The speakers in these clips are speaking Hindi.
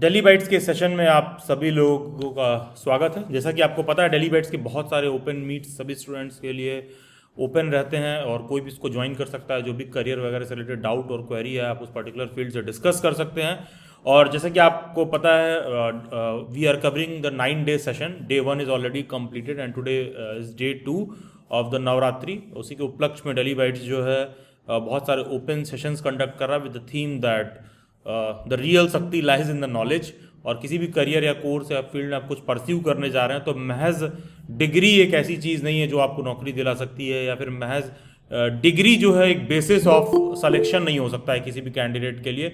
डेली बाइट्स के सेशन में आप सभी लोगों का स्वागत है। जैसा कि आपको पता है, डेली बाइट्स के बहुत सारे ओपन मीट्स सभी स्टूडेंट्स के लिए ओपन रहते हैं और कोई भी इसको ज्वाइन कर सकता है। जो भी करियर वगैरह से रिलेटेड डाउट और क्वेरी है, आप उस पर्टिकुलर फील्ड से डिस्कस कर सकते हैं। और जैसा कि आपको पता है, we are covering the 9 day session. Day 1 is already completed and today is day 2 of the Navratri. उसी के उपलक्ष्य में डेली बाइट्स जो है बहुत सारे ओपन सेशंस कंडक्ट कर रहा है with the theme that the real शक्ति लाइज इन द नॉलेज। और किसी भी करियर या कोर्स या फील्ड में आप कुछ परस्यू करने जा रहे हैं तो महज डिग्री एक ऐसी चीज़ नहीं है जो आपको नौकरी दिला सकती है, या फिर महज डिग्री जो है एक बेसिस ऑफ सिलेक्शन नहीं हो सकता है किसी भी कैंडिडेट के लिए।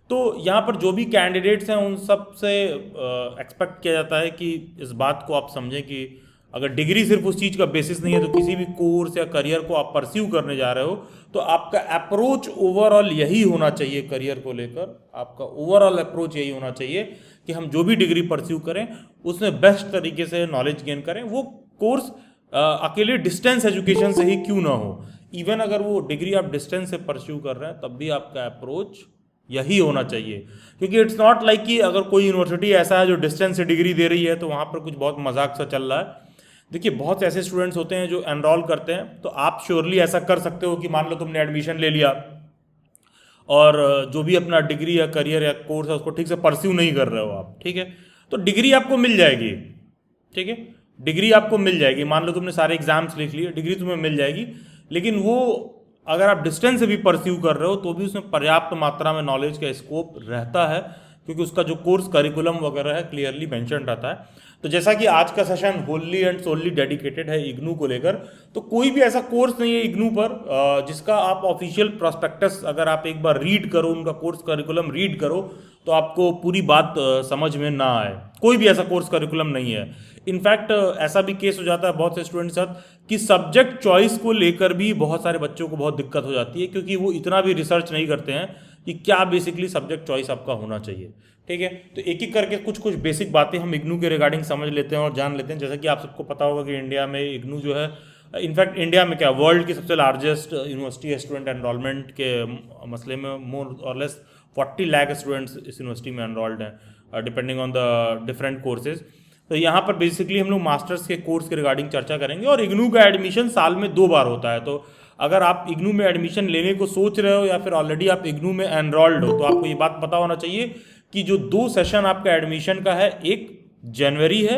तो यहाँ पर जो भी कैंडिडेट्स हैं उन सब से एक्सपेक्ट किया जाता है कि इस बात को आप समझें कि अगर डिग्री सिर्फ उस चीज़ का बेसिस नहीं है तो किसी भी कोर्स या करियर को आप परस्यू करने जा रहे हो तो आपका अप्रोच ओवरऑल यही होना चाहिए। करियर को लेकर आपका ओवरऑल अप्रोच यही होना चाहिए कि हम जो भी डिग्री परस्यू करें उसमें बेस्ट तरीके से नॉलेज गेन करें। वो कोर्स अकेले डिस्टेंस एजुकेशन से ही क्यों ना हो, इवन अगर वो डिग्री आप डिस्टेंस से परस्यू कर रहे हैं तब भी आपका अप्रोच यही होना चाहिए। क्योंकि इट्स नॉट लाइक कि अगर कोई यूनिवर्सिटी ऐसा है जो डिस्टेंस से डिग्री दे रही है तो वहाँ पर कुछ बहुत मजाक सा चल रहा है। देखिए, बहुत से ऐसे स्टूडेंट्स होते हैं जो एनरोल करते हैं, तो आप श्योरली ऐसा कर सकते हो कि मान लो तुमने एडमिशन ले लिया और जो भी अपना डिग्री या करियर या कोर्स है उसको ठीक से परस्यू नहीं कर रहे हो आप, ठीक है, तो डिग्री आपको मिल जाएगी। ठीक है, डिग्री आपको मिल जाएगी। मान लो तुमने सारे एग्जाम्स लिख लिए, डिग्री तुम्हें मिल जाएगी। लेकिन वो अगर आप डिस्टेंस से भी परस्यू कर रहे हो तो भी उसमें पर्याप्त मात्रा में नॉलेज का स्कोप रहता है, क्योंकि उसका जो कोर्स करिकुलम वगैरह है क्लियरली मेंशन रहता है। तो जैसा कि आज का session Holi and solely dedicated है इग्नू को लेकर, तो कोई भी ऐसा कोर्स नहीं है इग्नू पर जिसका आप ऑफिशियल प्रोस्पेक्टस अगर आप एक बार रीड करो, उनका कोर्स करिकुलम रीड करो तो आपको पूरी बात समझ में ना आए। कोई भी ऐसा कोर्स करिकुलम नहीं है। इनफैक्ट ऐसा भी केस हो जाता है बहुत से स्टूडेंट के साथ कि सब्जेक्ट चॉइस को लेकर भी बहुत सारे बच्चों को बहुत दिक्कत हो जाती है, क्योंकि वो इतना भी रिसर्च नहीं करते हैं कि क्या बेसिकली सब्जेक्ट चॉइस आपका होना चाहिए। ठीक है, तो एक एक करके कुछ कुछ बेसिक बातें हम इग्नू के रिगार्डिंग समझ लेते हैं और जान लेते हैं। जैसा कि आप सबको पता होगा कि इंडिया में इग्नू जो है, इनफैक्ट इंडिया में क्या वर्ल्ड की सबसे लार्जेस्ट यूनिवर्सिटी है स्टूडेंट एनरोलमेंट के मसले में। मोर और लेस 40 लाख स्टूडेंट्स इस यूनिवर्सिटी में एनरोल्ड हैं depending on the different courses. तो यहाँ पर बेसिकली हम लोग मास्टर्स के कोर्स के रिगार्डिंग चर्चा करेंगे। और इग्नू का एडमिशन साल में 2 बार होता है। तो अगर आप इग्नू में एडमिशन लेने को सोच रहे हो या फिर ऑलरेडी आप इग्नू में एनरोल्ड हो तो आपको ये बात पता होना चाहिए कि जो 2 सेशन आपका एडमिशन का है, एक जनवरी है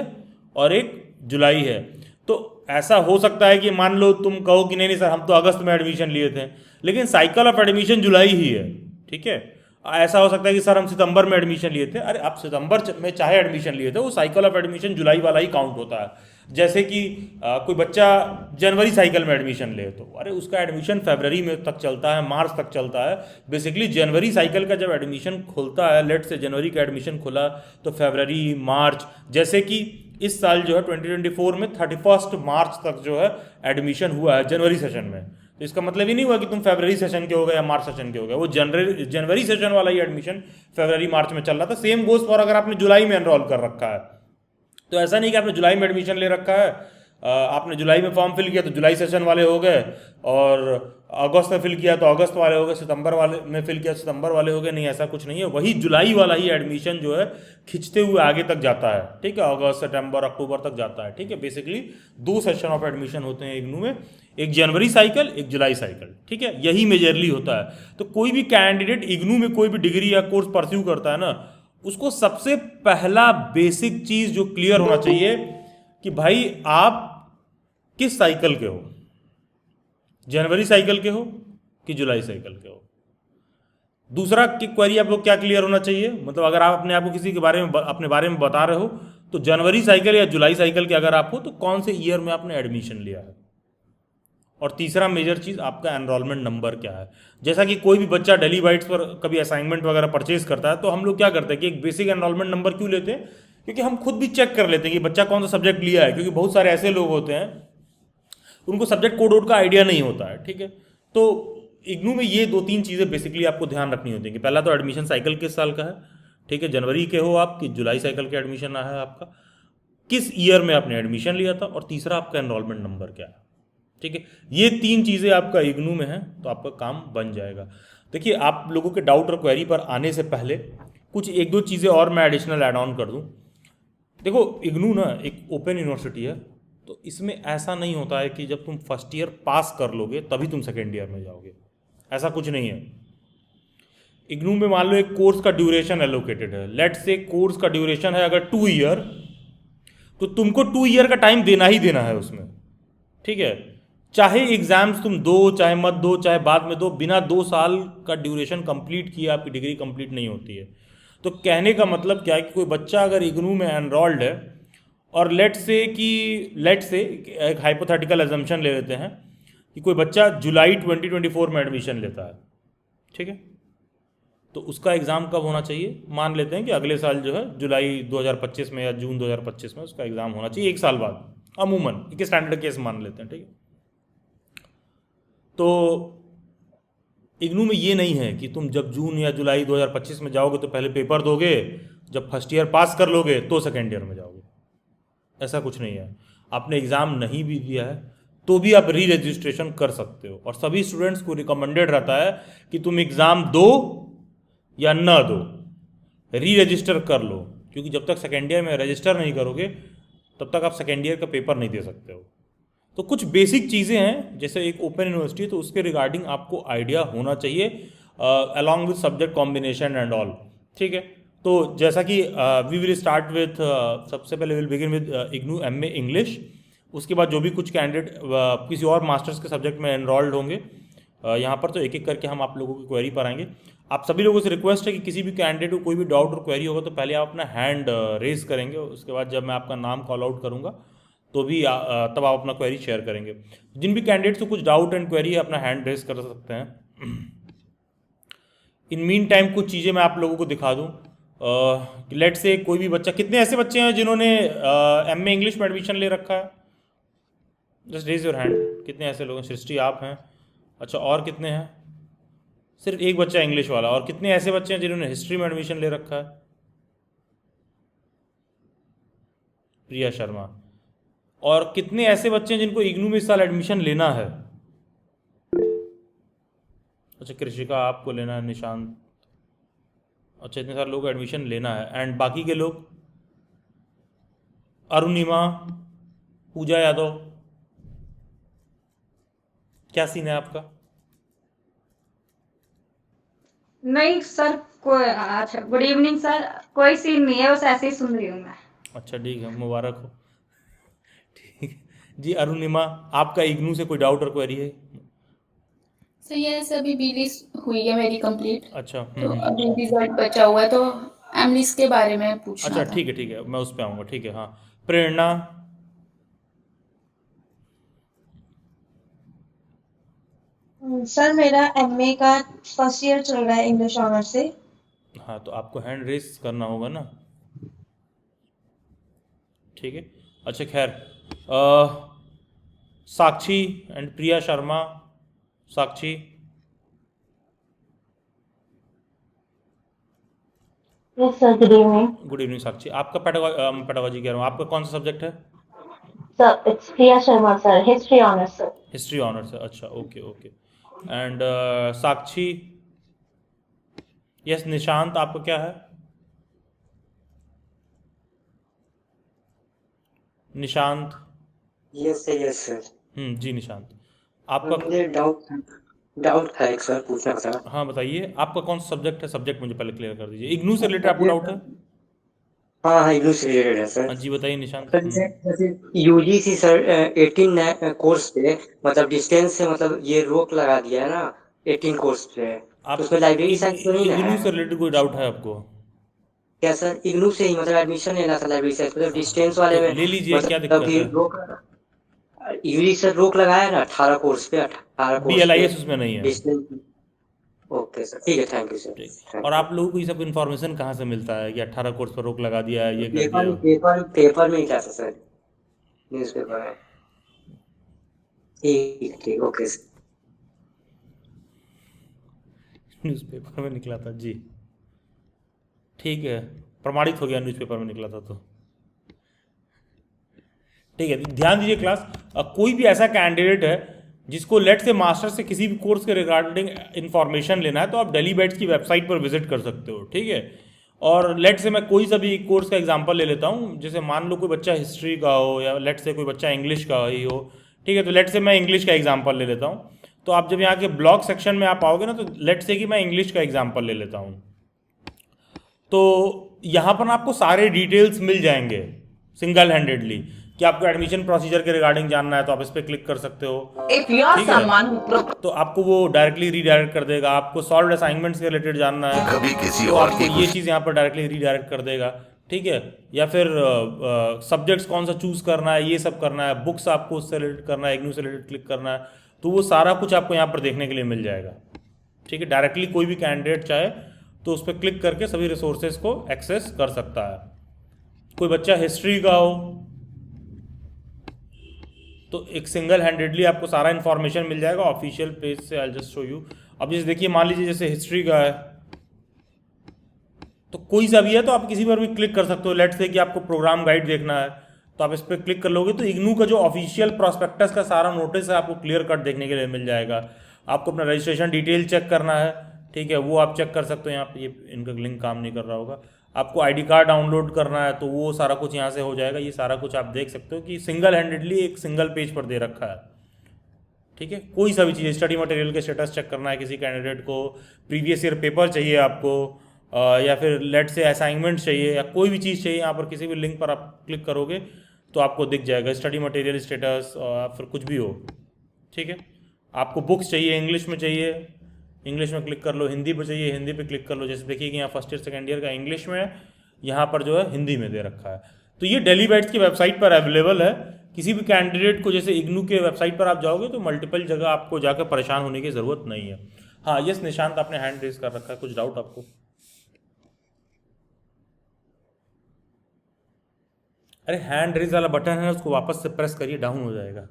और एक जुलाई है। तो ऐसा हो सकता है कि मान लो तुम कहो कि नहीं नहीं सर, हम तो अगस्त में एडमिशन लिए थे, लेकिन साइकिल ऑफ एडमिशन जुलाई ही है। ठीक है, ऐसा हो सकता है कि सर हम सितंबर में एडमिशन लिए थे। अरे आप सितंबर में चाहे एडमिशन लिए थे, वो साइकिल ऑफ एडमिशन जुलाई वाला ही काउंट होता है। जैसे कि कोई बच्चा जनवरी साइकिल में एडमिशन ले तो अरे उसका एडमिशन फरवरी में तक चलता है, मार्च तक चलता है। बेसिकली जनवरी साइकिल का जब एडमिशन खुलता है, लेट से जनवरी का एडमिशन खुला तो फरवरी मार्च, जैसे कि इस साल जो है 2024 में 31 मार्च तक जो है एडमिशन हुआ है जनवरी सेशन में। तो इसका मतलब ही नहीं हुआ कि तुम फरवरी सेशन के हो गए या मार्च सेशन के हो गए। वो जनवरी सेशन वाला ही एडमिशन फरवरी मार्च में चल रहा था। सेम गोज फॉर अगर आपने जुलाई में एनरोल कर रखा है, तो ऐसा नहीं कि आपने जुलाई में एडमिशन ले रखा है, आपने जुलाई में फॉर्म फिल किया तो जुलाई सेशन वाले हो गए, और अगस्त में फिल किया तो अगस्त वाले हो गए, सितंबर वाले में फिल किया तो सितंबर वाले हो गए। नहीं, ऐसा कुछ नहीं है। वही जुलाई वाला ही एडमिशन जो है खिंचते हुए आगे तक जाता है। ठीक है, अगस्त सितंबर अक्टूबर तक जाता है। ठीक है, बेसिकली 2 सेशन ऑफ एडमिशन होते हैं इग्नू में, एक जनवरी साइकिल, एक जुलाई साइकिल। ठीक है, यही मेजरली होता है। तो कोई भी कैंडिडेट इग्नू में कोई भी डिग्री या कोर्स परस्यू करता है ना, उसको सबसे पहला बेसिक चीज जो क्लियर होना चाहिए कि भाई आप किस साइकिल के हो, जनवरी साइकिल के हो कि जुलाई साइकिल के हो। दूसरा की क्वेरी आपको क्या क्लियर होना चाहिए, मतलब अगर आप अपने आप को किसी के बारे में अपने बारे में बता रहे हो तो जनवरी साइकिल या जुलाई साइकिल के अगर आप हो तो कौन से ईयर में आपने एडमिशन लिया है। और तीसरा मेजर चीज़ आपका एनरोलमेंट नंबर क्या है। जैसा कि कोई भी बच्चा डेली बाइट्स पर कभी असाइनमेंट वगैरह परचेज करता है तो हम लोग क्या करते हैं कि एक बेसिक एनरोलमेंट नंबर क्यों लेते हैं, क्योंकि हम खुद भी चेक कर लेते हैं कि बच्चा कौन सा सब्जेक्ट लिया है। क्योंकि बहुत सारे ऐसे लोग होते हैं उनको सब्जेक्ट कोड वोड का आइडिया नहीं होता है। ठीक है, तो इग्नू में ये 2-3 चीज़ें बेसिकली आपको ध्यान रखनी होती है कि पहला तो एडमिशन साइकिल किस साल का है। ठीक है, जनवरी के हो आप कि जुलाई साइकिल के एडमिशन आया है आपका, किस ईयर में आपने एडमिशन लिया था, और तीसरा आपका एनरोलमेंट नंबर क्या है। ठीक है, ये 3 चीज़ें आपका इग्नू में है तो आपका काम बन जाएगा। देखिए, आप लोगों के डाउट और क्वेरी पर आने से पहले कुछ एक दो चीज़ें और मैं एडिशनल ऐड ऑन कर दूं। देखो इग्नू ना एक ओपन यूनिवर्सिटी है, तो इसमें ऐसा नहीं होता है कि जब तुम फर्स्ट ईयर पास कर लोगे तभी तुम सेकेंड ईयर में जाओगे, ऐसा कुछ नहीं है। इग्नू में मान लो एक कोर्स का ड्यूरेशन एलोकेटेड है, लेट से कोर्स का ड्यूरेशन है अगर 2 ईयर, तो तुमको 2 ईयर का टाइम देना ही देना है उसमें, ठीक है। चाहे एग्जाम्स तुम दो चाहे मत दो चाहे बाद में दो, बिना 2 साल का ड्यूरेशन कंप्लीट किए आपकी डिग्री कंप्लीट नहीं होती है। तो कहने का मतलब क्या है कि कोई बच्चा अगर इग्नू में एनरोल्ड है और लेट से एक हाइपोथेटिकल एजम्पशन ले लेते हैं कि कोई बच्चा जुलाई 2024 में एडमिशन लेता है, ठीक है, तो उसका एग्ज़ाम कब होना चाहिए? मान लेते हैं कि अगले साल जो है जुलाई 2025 में या जून 2025 में उसका एग्ज़ाम होना चाहिए, 1 साल बाद, अमूमन एक स्टैंडर्ड केस मान लेते हैं, ठीक है। तो इग्नू में ये नहीं है कि तुम जब जून या जुलाई 2025 में जाओगे तो पहले पेपर दोगे, जब फर्स्ट ईयर पास कर लोगे तो सेकेंड ईयर में जाओगे, ऐसा कुछ नहीं है। आपने एग्ज़ाम नहीं भी दिया है तो भी आप री रजिस्ट्रेशन कर सकते हो, और सभी स्टूडेंट्स को रिकमेंडेड रहता है कि तुम एग्ज़ाम दो या न दो, री रजिस्टर कर लो, क्योंकि जब तक सेकेंड ईयर में रजिस्टर नहीं करोगे तब तक आप सेकेंड ईयर का पेपर नहीं दे सकते हो। तो कुछ बेसिक चीज़ें हैं, जैसे एक ओपन यूनिवर्सिटी तो उसके रिगार्डिंग आपको आइडिया होना चाहिए, along with subject combination and all, ठीक है। तो जैसा कि वी विल स्टार्ट विथ, सबसे पहले will begin with IGNOU MA English, उसके बाद जो भी कुछ कैंडिडेट किसी और मास्टर्स के सब्जेक्ट में एनरोल्ड होंगे यहाँ पर, तो एक एक करके हम आप लोगों की क्वेरी पर आएंगे। आप सभी लोगों से रिक्वेस्ट है कि किसी भी कैंडिडेट को कोई भी डाउट और क्वेरी होगा तो पहले आप अपना हैंड रेज करेंगे, उसके बाद जब मैं आपका नाम कॉल आउट करूँगा तो भी तब आप अपना क्वेरी शेयर करेंगे। जिन भी कैंडिडेट्स को कुछ डाउट एंड क्वेरी है अपना हैंड रेज कर सकते हैं। इन मीन टाइम कुछ चीज़ें मैं आप लोगों को दिखा दूँ। लेट से कोई भी बच्चा, कितने ऐसे बच्चे हैं जिन्होंने MA इंग्लिश में एडमिशन ले रखा है? Just raise your hand. कितने ऐसे लोग हैं? सृष्टि आप हैं, अच्छा, और कितने हैं? सिर्फ एक बच्चा इंग्लिश वाला। और कितने ऐसे बच्चे हैं जिन्होंने हिस्ट्री में एडमिशन ले रखा है? प्रिया शर्मा। और कितने ऐसे बच्चे हैं जिनको इग्नू में इस साल एडमिशन लेना है? अच्छा, कृषिका आपको लेना है, निशांत, अच्छा, इतने सारे लोगों को एडमिशन लेना है। एंड बाकी के लोग? अरुणिमा, पूजा यादव, क्या सीन है आपका? नहीं सर, कोई अच्छा, गुड इवनिंग सर, कोई सीन नहीं है, बस ऐसे ही सुन रही हूँ मैं। अच्छा ठीक है, मुबारक हो। ठीक है जी। अरुणिमा, आपका इग्नू से कोई डाउट और क्वेरी है? सर ये अभी बीलिस हुई है मेरी कंप्लीट, अच्छा, तो अभी रिजल्ट बचा हुआ है, तो एमलिस के बारे में पूछना अच्छा था। ठीक है, मैं उस पर आऊँगा, ठीक है। हाँ, प्रेरणा, सर मेरा MA का फर्स्ट ईयर चल रहा है इंग्लिश ऑनर्स से। हाँ, तो आपको हैंड रेस करना होगा ना, ठीक है। अच्छा खैर, Sakshi and Priya Sharma. Sakshi, yes sir, good evening. Good evening Sakshi. आपका पेडागोजी कह रहा हूँ, आपका कौन सा सब्जेक्ट है? Sir it's Priya Sharma sir, history honours sir. History honours है, अच्छा, okay okay. And Sakshi, yes. Nishant, आपका क्या है? Nishant, yes sir. जी निशांत, आपका? मुझे डाउट था एक सर, पूछना था। हाँ बताइए, आपका कौन सा सब्जेक्ट है? सब्जेक्ट मुझे पहले क्लियर कर दीजिए। इग्नू से रिलेटेड आपको डाउट है? हाँ, इग्नू से रिलेटेड है हाँ सर। जी, बताइए निशांत। सर जैसे UGC सर 18 कोर्स पे मतलब डिस्टेंस से मतलब ये रोक लगा दिया है ना 18 कोर्स पे, तो आप उसमें लाइब्रेरी साइंस तो नहीं ना इग्नू है? से रिलेटेड कोई डाउट है आपको? क्या सर इग्नू से ही मतलब एडमिशन लेना था लाइब्रेरी साइंस, मतलब डिस्टेंस वाले तो में ले लीजिए, क्या मतलब दिक्कत कि है? UGC सर रोक लगाया है ना 18 कोर्स पे, 18 कोर्स पे BLIS उसमें नहीं है। डिस्टेंस। ओके सर, ठीक है, थैंक यू सर। ठीक। और आप लोगों को ये सब इन्फॉर्मेशन कहाँ से मिलता है कि 18 कोर्स पर रोक लगा दिया है, ये कर पेपर दिया? पेपर पेपर में ही था सर, न्यूज़पेपर में। ठीक, ओके सर। न्यूज़पेपर में निकला था जी, ठीक है, प्रमाणित हो गया न्यूज़पेपर में निकला था तो। ठीक है, ध्यान दीजिए क्लास। कोई भी ऐसा कैंडिडेट है जिसको लेट से मास्टर से किसी भी कोर्स के रिगार्डिंग इन्फॉर्मेशन लेना है तो आप डेली बैट्स की वेबसाइट पर विजिट कर सकते हो, ठीक है। और लेट से मैं कोई सा भी कोर्स का एग्जांपल ले लेता हूँ, जैसे मान लो कोई बच्चा हिस्ट्री का हो या लेट से कोई बच्चा इंग्लिश का ही हो, ठीक है। तो लेट से मैं इंग्लिश का एग्जांपल ले लेता हूँ। तो आप जब यहाँ के ब्लॉग सेक्शन में आप आओगे ना, तो लेट से कि मैं इंग्लिश का एग्जांपल ले लेता हूँ, तो यहाँ पर ना आपको सारे डिटेल्स मिल जाएंगे सिंगल हैंडेडली, कि आपको एडमिशन प्रोसीजर के रिगार्डिंग जानना है तो आप इस पर क्लिक कर सकते हो, If you are ठीक है। someone who तो आपको वो डायरेक्टली रीडायरेक्ट कर देगा। आपको सॉल्व असाइनमेंट्स के रिलेटेड जानना है कभी किसी तो और आपको की ये चीज़ यहाँ पर डायरेक्टली रीडायरेक्ट कर देगा, ठीक है। या फिर सब्जेक्ट्स कौन सा चूज करना है, ये सब करना है, बुक्स आपको उससे रिलेटेड करना है, इग्नू से रिलेटेड क्लिक करना है, तो वो सारा कुछ आपको यहाँ पर देखने के लिए मिल जाएगा, ठीक है। डायरेक्टली कोई भी कैंडिडेट चाहे तो उस पर क्लिक करके सभी रिसोर्सेज को एक्सेस कर सकता है। कोई बच्चा हिस्ट्री का हो तो एक सिंगल हैंडेडली आपको सारा इन्फॉर्मेशन मिल जाएगा ऑफिशियल पेज से। I just show you. अब जैसे देखिए, मान लीजिए जैसे हिस्ट्री का है तो कोई सा भी है तो आप किसी पर भी क्लिक कर सकते हो। लेट से कि आपको प्रोग्राम गाइड देखना है तो आप इस पर क्लिक कर लोगे तो इग्नू का जो ऑफिशियल प्रोस्पेक्टस का सारा नोटिस है आपको क्लियर कट देखने के लिए मिल जाएगा। आपको अपना रजिस्ट्रेशन डिटेल चेक करना है, ठीक है, वो आप चेक कर सकते हो। यहाँ पे ये इनका लिंक काम नहीं कर रहा होगा। आपको आईडी कार्ड डाउनलोड करना है तो वो सारा कुछ यहाँ से हो जाएगा। ये सारा कुछ आप देख सकते हो कि सिंगल हैंडेडली एक सिंगल पेज पर दे रखा है, ठीक है। कोई सा भी चीज़, स्टडी मटेरियल के स्टेटस चेक करना है किसी कैंडिडेट को, प्रीवियस ईयर पेपर चाहिए आपको, या फिर लेट से असाइनमेंट चाहिए या कोई भी चीज़ चाहिए, यहाँ पर किसी भी लिंक पर आप क्लिक करोगे तो आपको दिख जाएगा स्टडी मटेरियल स्टेटस, फिर कुछ भी हो, ठीक है। आपको बुक्स चाहिए, इंग्लिश में चाहिए, इंग्लिश में क्लिक कर लो, हिंदी पे चाहिए, हिंदी पे क्लिक कर लो। जैसे देखिए कि यहाँ फर्स्ट ईयर सेकेंड ईयर का इंग्लिश में है, यहाँ पर जो है हिंदी में दे रखा है। तो ये डेली बैट्स की वेबसाइट पर अवेलेबल है। किसी भी कैंडिडेट को, जैसे इग्नू के वेबसाइट पर आप जाओगे तो मल्टीपल जगह आपको जाकर परेशान होने की ज़रूरत नहीं है। हाँ यस निशांत, आपने हैंड रेज कर रखा है, कुछ डाउट आपको? अरे हैंड रेज वाला बटन है ना, उसको वापस से प्रेस करिए, डाउन हो जाएगा।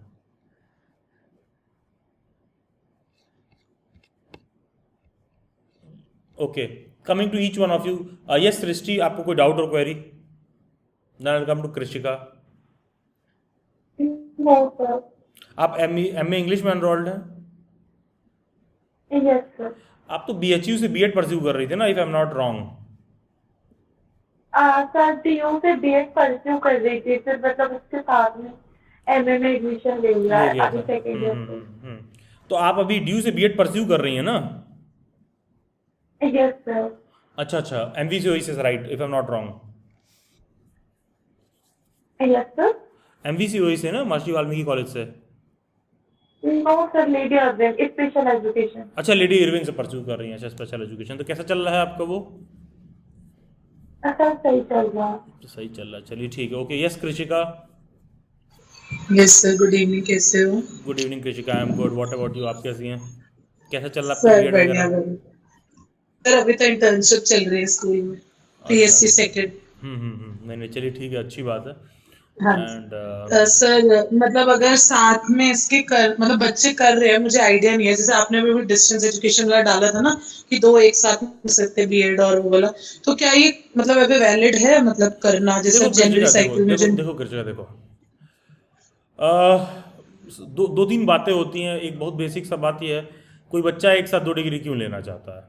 Okay, coming to each one of you. Yes Srishti, आपको कोई डाउट और query? Welcome to Krishika. No sir. आप एमए इंग्लिश में एनरोल्ड हैं? Yes sir. आप तो बीएचयू से बीएड परस्यू कर रही थी ना, if I am not wrong? Sir DU से बीएड परस्यू कर रही थी, फिर मतलब उसके साथ में एमए में एडमिशन ले लिया ले है लिया अभी था। सेकेंड ईयर से। तो आप अभी ड्यू से बीएड परस्यू कर रही हैं ना? Yes sir. अच्छा अच्छा, एमवीसीओई से, right, if I am not wrong? Yes sir. MVCOE से ना, महर्षि वाल्मीकि कॉलेज से? No sir, lady Irwin special education. अच्छा, लेडी इरविन से परस्यू कर रही हैं, अच्छा स्पेशल एजुकेशन। तो कैसा चल रहा है आपका वो? अच्छा सही चल रहा है। तो सही चल रहा है, चलिए ठीक है। Okay, yes कृषिका। Yes sir, good evening, कैसे हो? Good evening कृषिका, I am good, what about you, आप कैसी हैं? कैसा चल रहा है सर आपका बीएड बढ़िया वगैरह? बढ़िया। सर अभी तो इंटर्नशिप चल रही है स्कूल में, पीएससी सेक्रेटरी। नहीं नहीं, चलिए ठीक है, अच्छी बात है। हाँ एंड सर, मतलब अगर साथ में इसके मतलब बच्चे कर रहे हैं, मुझे आइडिया नहीं है। जैसे आपने भी डिस्टेंस एजुकेशन वाला डाला था ना कि 2 एक साथ कर सकते बीएड और वो वाला, तो क्या ये मतलब अभी वैलिड है, मतलब करना जैसे जनवरी साइकिल में? देखो कृषिका, देखो दो तीन बातें होती हैं। एक बहुत बेसिक सा बात यह है, कोई बच्चा एक साथ 2 डिग्री क्यों लेना चाहता है?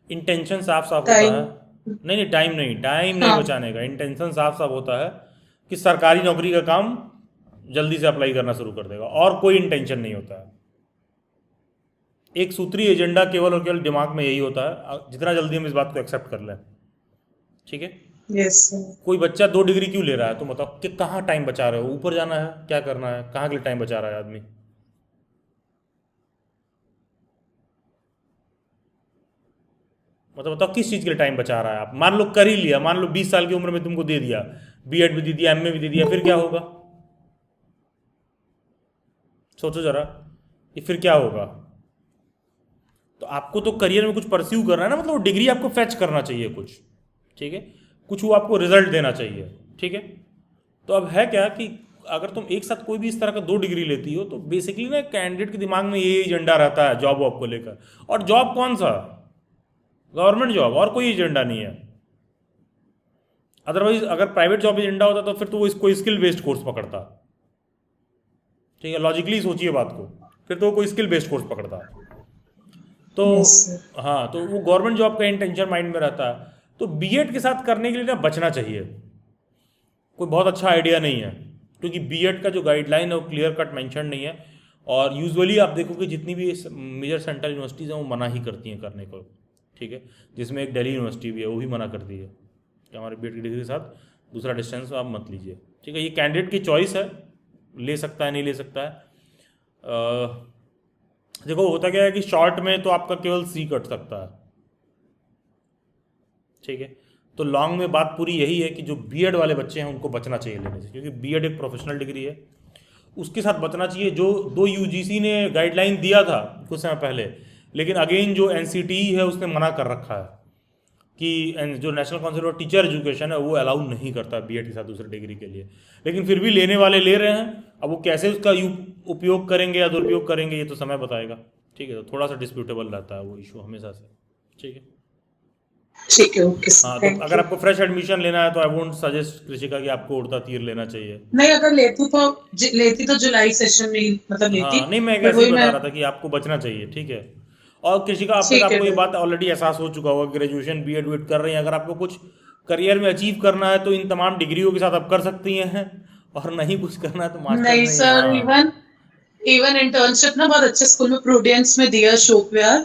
इंटेंशन साफ साफ होता है। नहीं, टाइम नहीं बचाने का। इंटेंशन साफ साफ होता है कि सरकारी नौकरी का काम जल्दी से अप्लाई करना शुरू कर देगा, और कोई इंटेंशन नहीं होता है। एक सूत्री एजेंडा केवल और केवल दिमाग में यही होता है, जितना जल्दी हम इस बात को एक्सेप्ट कर लें, ठीक है। Yes sir. कोई बच्चा 2 डिग्री क्यों ले रहा है? तो बताओ कि कहाँ टाइम बचा रहे हो? ऊपर जाना है, क्या करना है, कहाँ के लिए टाइम बचा रहा है आदमी? मतलब बताओ किस चीज़ के लिए टाइम बचा रहा है आप? मान लो कर ही लिया, मान लो 20 साल की उम्र में तुमको दे दिया, बीएड भी दे दिया, एमए भी दे दिया, फिर क्या होगा? सोचो जरा, ये फिर क्या होगा? तो आपको तो करियर में कुछ परस्यू करना है ना, मतलब डिग्री आपको फैच करना चाहिए कुछ, ठीक है, कुछ वो आपको रिजल्ट देना चाहिए, ठीक है। तो अब है क्या कि अगर तुम एक साथ कोई भी इस तरह का 2 डिग्री लेती हो तो बेसिकली ना कैंडिडेट के दिमाग में ये एजेंडा रहता है जॉब वॉब को लेकर। और जॉब कौन सा? गवर्नमेंट जॉब, और कोई एजेंडा नहीं है। अदरवाइज अगर प्राइवेट जॉब एजेंडा होता तो फिर तो वो इसको स्किल बेस्ड कोर्स पकड़ता, ठीक है। लॉजिकली सोचिए बात को, फिर तो कोई स्किल बेस्ड कोर्स पकड़ता। तो Yes, sir. हाँ, तो वो गवर्नमेंट जॉब का इंटेंशन माइंड में रहता है। तो बीएड के साथ करने के लिए ना बचना चाहिए, कोई बहुत अच्छा आइडिया नहीं है, क्योंकि बीएड का जो गाइडलाइन है वो क्लियर कट मेंशन नहीं है। और यूजुअली आप देखोगे जितनी भी मेजर सेंट्रल यूनिवर्सिटीज़ हैं वो मना ही करती हैं करने को, ठीक है, जिसमें एक दिल्ली यूनिवर्सिटी भी है, वो भी मना करती है कि हमारे बीएड की डिग्री के साथ दूसरा डिस्टेंस आप मत लीजिए, ठीक है। ये कैंडिडेट की चॉइस है, ले सकता है नहीं ले सकता है। देखो होता क्या है कि शॉर्ट में तो आपका केवल सी कट सकता है, ठीक है। तो लॉन्ग में बात पूरी यही है कि जो बीएड वाले बच्चे हैं उनको बचना चाहिए लेने से, क्योंकि बीएड एक प्रोफेशनल डिग्री है, उसके साथ बचना चाहिए। जो दो यूजीसी ने गाइडलाइन दिया था कुछ समय पहले, लेकिन अगेन जो एनसीटीई है उसने मना कर रखा है कि जो national council of teacher education है वो अलाउ नहीं करता बीएड के साथ दूसरे डिग्री के लिए, लेकिन फिर भी लेने वाले ले रहे हैं। अब वो कैसे उसका उपयोग करेंगे या दुरुपयोग करेंगे ये तो समय बताएगा, ठीक है। तो थोड़ा सा डिस्प्यूटेबल रहता है वो इशू हमेशा से, ठीक है। ठीक है, ओके हाँ, सर, तो थैंक अगर यू। आपको फ्रेश एडमिशन लेना है तो आई वोंट सजेस्ट कृषिका कि आपको उड़ता तीर लेना चाहिए। नहीं, अगर लेती तो जुलाई सेशन में ही मतलब लेती, हाँ नहीं, मैं बट ऐसे ही वही बता मैं। रहा था कि आपको बचना चाहिए, ठीक है। और कृषिका अब तक ठीक है आपको ये सर। बात ऑलरेडी एहसास हो चुका होगा, ग्रेजुएशन बीएड वीएड कर रही हैं, अगर आपको कुछ करियर में अचीव करना है तो इन तमाम डिग्रियों के साथ आप कर सकती हैं, और नहीं कुछ करना है तो मास्टर्स नहीं में ही, सर, हाँ। इवन इंटर्नशिप ना बहुत अच्छे स्कूल में प्रूडेंस में दिया शोकविहार।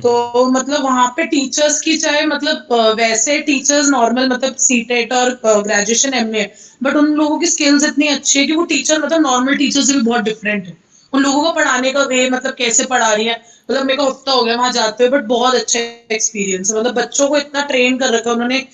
तो मतलब वहां पे टीचर्स की चाहे मतलब वैसे टीचर्स नॉर्मल मतलब सीटेट और ग्रेजुएशन एमए, बट उन लोगों की स्किल्स इतनी अच्छी है कि वो टीचर मतलब नॉर्मल टीचर से भी बहुत डिफरेंट है। उन लोगों को पढ़ाने का वे मतलब कैसे पढ़ा रही है, मतलब मेरे को हफ्ता हो गया वहां जाते हुए, बट बहुत अच्छा एक्सपीरियंस है। मतलब बच्चों को इतना ट्रेन कर रखा है उन्होंने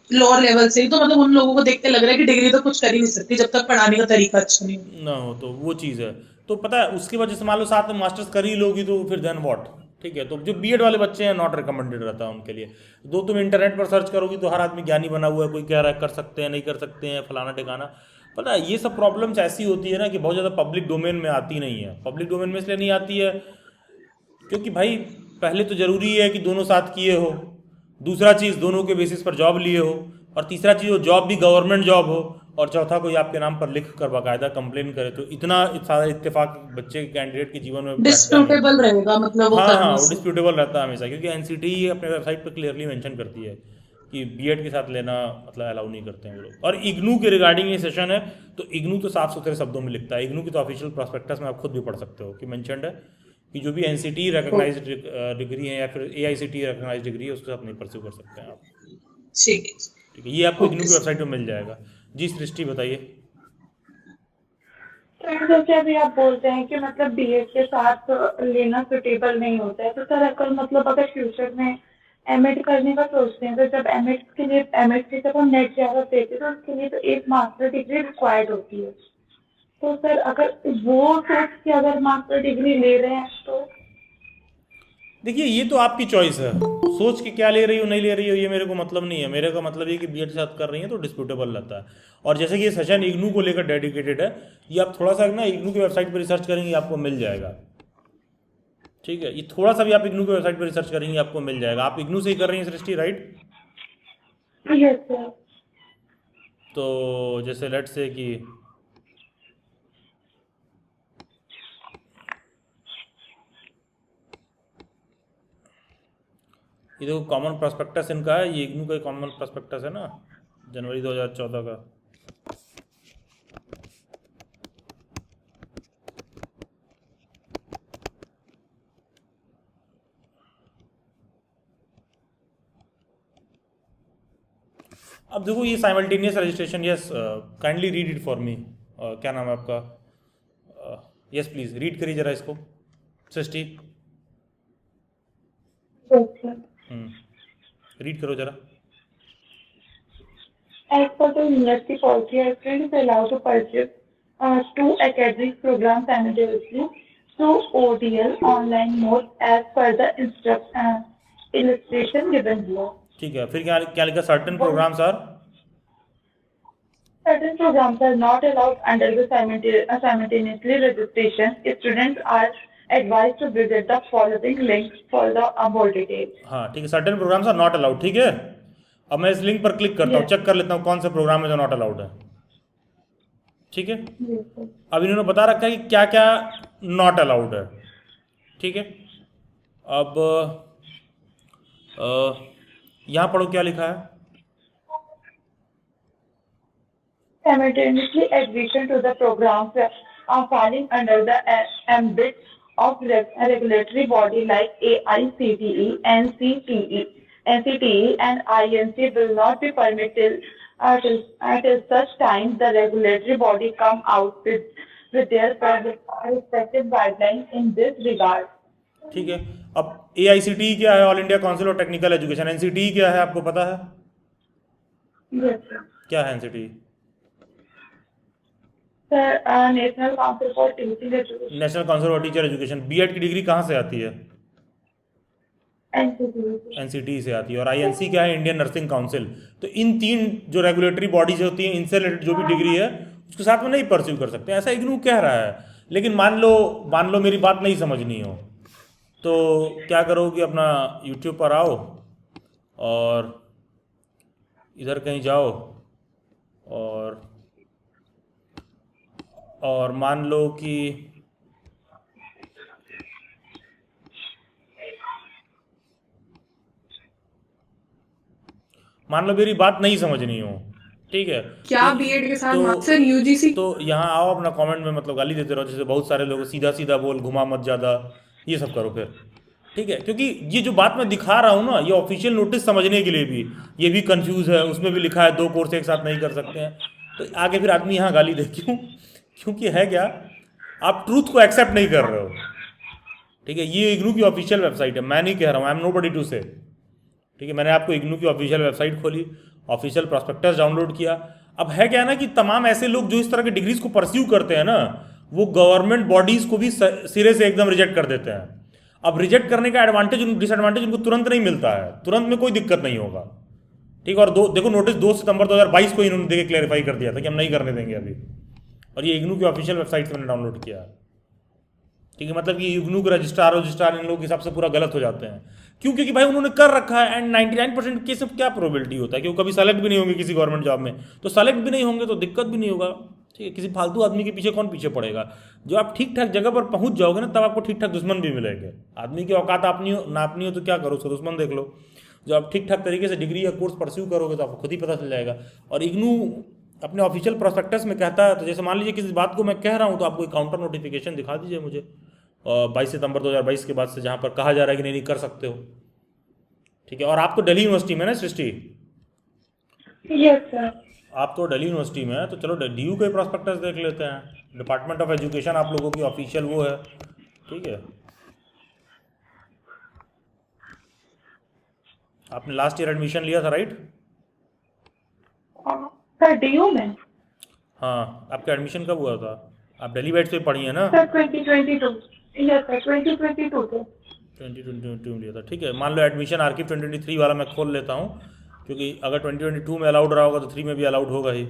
लोअर लेवल से ही, तो मतलब उन लोगों को देख के लग रहा है कि डिग्री तो कुछ कर ही नहीं सकती जब तक पढ़ाने का तरीका अच्छा नहीं हो। ना हो तो वो चीज़ है। तो पता है उसकी वजह से मान लो साथ में मास्टर्स कर ही लोगी तो फिर देन व्हाट, ठीक है। तो जो बीएड वाले बच्चे हैं नॉट रिकमेंडेड रहता है उनके लिए। दो तुम इंटरनेट पर सर्च करोगी तो हर आदमी ज्ञानी बना हुआ है, कोई कह रहा है कर सकते हैं नहीं कर सकते हैं फलाना ठिकाना। पता है ये सब प्रॉब्लम्स ऐसी होती है ना कि बहुत ज़्यादा पब्लिक डोमेन में आती नहीं है। पब्लिक डोमेन में इसलिए नहीं आती है क्योंकि भाई पहले तो ज़रूरी है कि दोनों साथ किए हो, दूसरा चीज़ दोनों के बेसिस पर जॉब लिए हो, और तीसरा चीज़ वो जॉब भी गवर्नमेंट जॉब हो, और चौथा कोई आपके नाम पर लिख कर बाकायदा कंप्लेन करे। तो इतना सारा इत्तेफाक बच्चे के कैंडिडेट के जीवन में बैठता नहीं। डिस्प्यूटेबल रहेगा मतलब वो हाँ हाँ, करने वो से। डिस्प्यूटेबल रहता है हमेशा, क्योंकि एनसीटीई अपने वेबसाइट पर क्लियरली मेंशन करती है कि बीएड के साथ लेना मतलब अलाउ नहीं करते हैं वो लोग। और इग्नू के रिगार्डिंग ये सेशन है तो इग्नू तो साफ सुथरे शब्दों में लिखता है। इग्नू की तो ऑफिशियल प्रॉस्पेक्टस में आप खुद भी पढ़ सकते हो कि मेंशनड है कि जो भी एनसीटी रिकॉग्नाइज डिग्री है या फिर एआईसीटी रिकॉग्नाइज डिग्री है उसके साथ नहीं परस्यू कर सकते हैं आप, ठीक है। ठीक है। ये आपको इग्नू ओके की सर। वेबसाइट पर मिल जाएगा। जी सृष्टि बताइए। फ्रेंड जैसे अभी आप बोलते हैं कि मतलब बीएड के साथ लेना सुटेबल नहीं होता है, तो सर अगर फ्यूचर में एमएड करने का सोचते हैं तो जब एमएड की जब हम नेट ज्यादा देते हैं तो उसके लिए तो एक मास्टर डिग्री रिक्वायर्ड होती है। तो सर अगर वो सोच के अगर मास्टर डिग्री ले रहे हैं तो देखिए ये तो आपकी चॉइस है, सोच के क्या ले रही हो नहीं ले रही हो ये मेरे को मतलब नहीं है। मेरे का मतलब ये कि बीएड के साथ कर रही है तो डिस्प्यूटेबल रहता है। और जैसे कि ये सेशन इग्नू को लेकर डेडिकेटेड है, ये आप थोड़ा सा ना इग्नू की वेबसाइट पर रिसर्च करेंगे आपको मिल जाएगा, ठीक है। ये थोड़ा सा भी आप इग्नू की वेबसाइट पर रिसर्च करेंगे आपको मिल जाएगा। आप इग्नू से ही कर रही हैं सृष्टि, राइट? Yes sir. तो जैसे लेट से कि ये देखो कॉमन प्रॉस्पेक्टस इनका है, ये इग्नू का कॉमन प्रॉस्पेक्टस है ना, जनवरी 2014 का। अब देखो ये simultaneous registration, yes kindly read it for me. क्या नाम है आपका? यस प्लीज रीड करिए जरा इसको सृष्टि। रीड करो जरा। As per the university policy, a student is allowed to pursue two academic programs simultaneously through ODL online mode as per the illustration given below. ठीक है, फिर क्या क्या लिखा? Certain programmes are Certain programs are not allowed under the simultaneously registration. Students are advised to visit the following link for the more details. हाँ ठीक है, certain programmes are not allowed, ठीक है। अब मैं इस लिंक पर क्लिक करता हूँ, चेक कर लेता हूँ कौन सा प्रोग्राम है जो नॉट अलाउड है, ठीक है। Yes, sir. अब इन्होंने बता रखा है कि क्या क्या नॉट अलाउड है, ठीक है। अब यहाँ पढ़ो क्या लिखा है। Simultaneously admission to the programs are falling under the ambit of regulatory body like AICTE, NCTE, and INC will not be permitted until such time the regulatory body come out with their respective guidelines in this regard. ठीक है, अब AICTE क्या है? All India council of technical education. NCTE क्या है, आपको पता है? Yes, sir. क्या है NCTE? Sir, National Council for Teaching Education. National council for teacher education. BEd की डिग्री कहाँ से आती है? NCTE. NCTE से आती है। और INC क्या है? Indian nursing council. तो इन 3 जो रेगुलेटरी बॉडीज होती हैं, इनसे रिलेटेड जो भी डिग्री है उसके साथ में नहीं परस्यू कर सकते, ऐसा इग्नू कह रहा है। लेकिन मान लो मेरी बात नहीं समझनी हो, तो क्या करो कि अपना YouTube पर आओ और इधर कहीं जाओ और मान लो कि मेरी बात नहीं समझनी हो, ठीक है? क्या बीएड के साथ तो- मास्टर यूजीसी? तो यहाँ आओ, अपना कमेंट में मतलब गाली देते रहो, जैसे बहुत सारे लोग सीधा सीधा बोल, घुमा मत ज़्यादा, ये सब करो फिर, ठीक है? क्योंकि ये जो बात मैं दिखा रहा हूँ ना, ये ऑफिशियल नोटिस समझने के लिए भी ये भी कंफ्यूज है। उसमें भी लिखा है 2 कोर्स एक साथ नहीं कर सकते हैं, तो आगे फिर आदमी यहाँ गाली दे। क्योंकि है क्या, आप ट्रूथ को एक्सेप्ट नहीं कर रहे हो, ठीक है? ये इग्नू की ऑफिशियल वेबसाइट है, मैं नहीं कह रहा हूँ, आई एम नोबडी टू से, ठीक है? मैंने आपको इग्नू की ऑफिशियल वेबसाइट खोली, ऑफिशियल प्रॉस्पेक्टस डाउनलोड किया। अब है क्या ना कि तमाम ऐसे लोग जो इस तरह की डिग्रीज को परस्यू करते हैं ना, वो गवर्नमेंट बॉडीज को भी सिरे से एकदम रिजेक्ट कर देते हैं। अब रिजेक्ट करने का एडवांटेज डिसएडवांटेज उनको तुरंत नहीं मिलता है, तुरंत में कोई दिक्कत नहीं होगा, ठीक है? और देखो नोटिस 2 सितंबर 2022 को इन्होंने देके क्लैरिफाई कर दिया था कि हम नहीं करने देंगे अभी, और ये इग्नू की ऑफिशियल वेबसाइट से मैंने डाउनलोड किया, ठीक है? मतलब कि इग्नू के रजिस्ट्रार इन लोगों के हिसाब से पूरा गलत हो जाते हैं। क्यों? क्योंकि भाई उन्होंने कर रखा है, एंड 99% केस में क्या प्रोबेबिलिटी होता है कि वो कभी सेलेक्ट भी नहीं होंगे किसी गवर्नमेंट जॉब में, तो सेलेक्ट भी नहीं होंगे तो दिक्कत भी नहीं होगा, ठीक है? किसी फालतू आदमी के पीछे कौन पीछे पड़ेगा? जो आप ठीक ठाक जगह पर पहुंच जाओगे ना, तब आपको ठीक ठाक दुश्मन भी मिलेंगे। आदमी की औकात नापनी हो तो क्या करो, उसका दुश्मन देख लो। जो आप ठीक ठाक तरीके से डिग्री या कोर्स परस्यू करोगे तो आपको खुद ही पता चल जाएगा। और इग्नू अपने ऑफिशियल प्रोस्पेक्टस में कहता है, तो जैसे मान लीजिए किसी बात को मैं कह रहा हूँ तो आपको एक काउंटर नोटिफिकेशन दिखा दीजिए मुझे 22 सितंबर 2022 के बाद से, जहाँ पर कहा जा रहा है कि नहीं कर सकते हो, ठीक है? और आप तो दिल्ली यूनिवर्सिटी में ना सृष्टि? Yes, sir. आप तो दिल्ली यूनिवर्सिटी में है, तो चलो DU के प्रॉस्पेक्टस देख लेते हैं। डिपार्टमेंट ऑफ एजुकेशन आप लोगों की ऑफिशियल वो है, ठीक है? आपने लास्ट ईयर एडमिशन लिया था, राइट? Sir, DU में? हाँ, आपका एडमिशन कब हुआ था? आप दिल्ली बैच पे पढ़ी है ना? Sir, 2022. Yes, sir, 2022 से। 2022 में लिया था, ठीक है? मान लो एडमिशन आर्किव 2023 वाला मैं खोल लेता हूँ, क्योंकि अगर 2022 में अलाउड रहा होगा तो 3 में भी अलाउड होगा ही।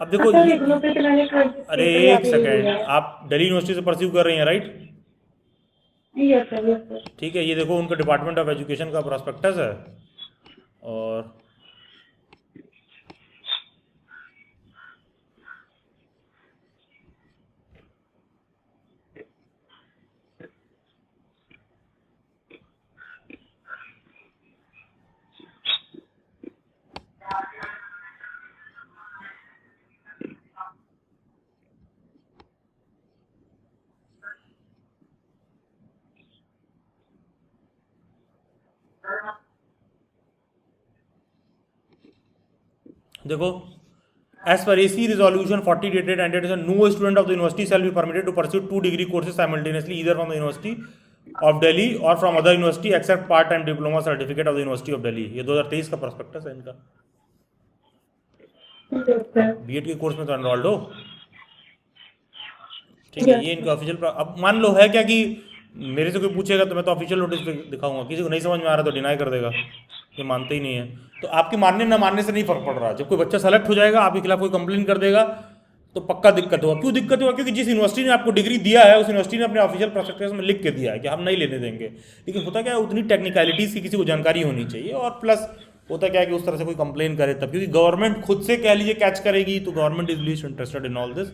अब देखो Sir, इग्नू पे तो मैंने अरे एक सेकेंड, आप दिल्ली यूनिवर्सिटी से परस्यू कर रही हैं, right? Yes, sir, yes, sir. ठीक है, ये देखो उनका डिपार्टमेंट ऑफ एजुकेशन का प्रॉस्पेक्टस है, और देखो, as per AC resolution 40 dated and it is no student of the university shall be permitted to pursue 2 degree courses simultaneously either from the University of Delhi or from other university except part time diploma certificate of the University of Delhi। ये 2023 का प्रोस्पेक्टस है इनका। Yes, sir. बीएड के कोर्स में तो एनरोल्ड हो, ठीक है? ये इनका ऑफिशियल। अब मान लो है क्या कि मेरे से कोई पूछेगा तो मैं तो ऑफिशियल नोटिस दिखाऊंगा, किसी को नहीं समझ में आ रहा तो डिनाई कर देगा, ये मानते ही नहीं है। तो आपके मानने ना मानने से नहीं फर्क पड़ रहा। जब कोई बच्चा सेलेक्ट हो जाएगा, आपके खिलाफ कोई कंप्लेन कर देगा तो पक्का दिक्कत होगा। क्यों दिक्कत होगा? क्योंकि जिस यूनिवर्सिटी ने आपको डिग्री दिया है, उस यूनिवर्सिटी ने अपने ऑफिशियल प्रोस्पेक्टस में लिख के दिया है कि हम नहीं लेने देंगे। लेकिन होता क्या है, उतनी टेक्निकलिटीज़ की किसी को जानकारी होनी चाहिए, और प्लस होता क्या है कि उस तरह से कोई कंप्लेन करे तब, क्योंकि गवर्नमेंट खुद से कह लीजिए कैच करेगी, तो government is least interested in all this.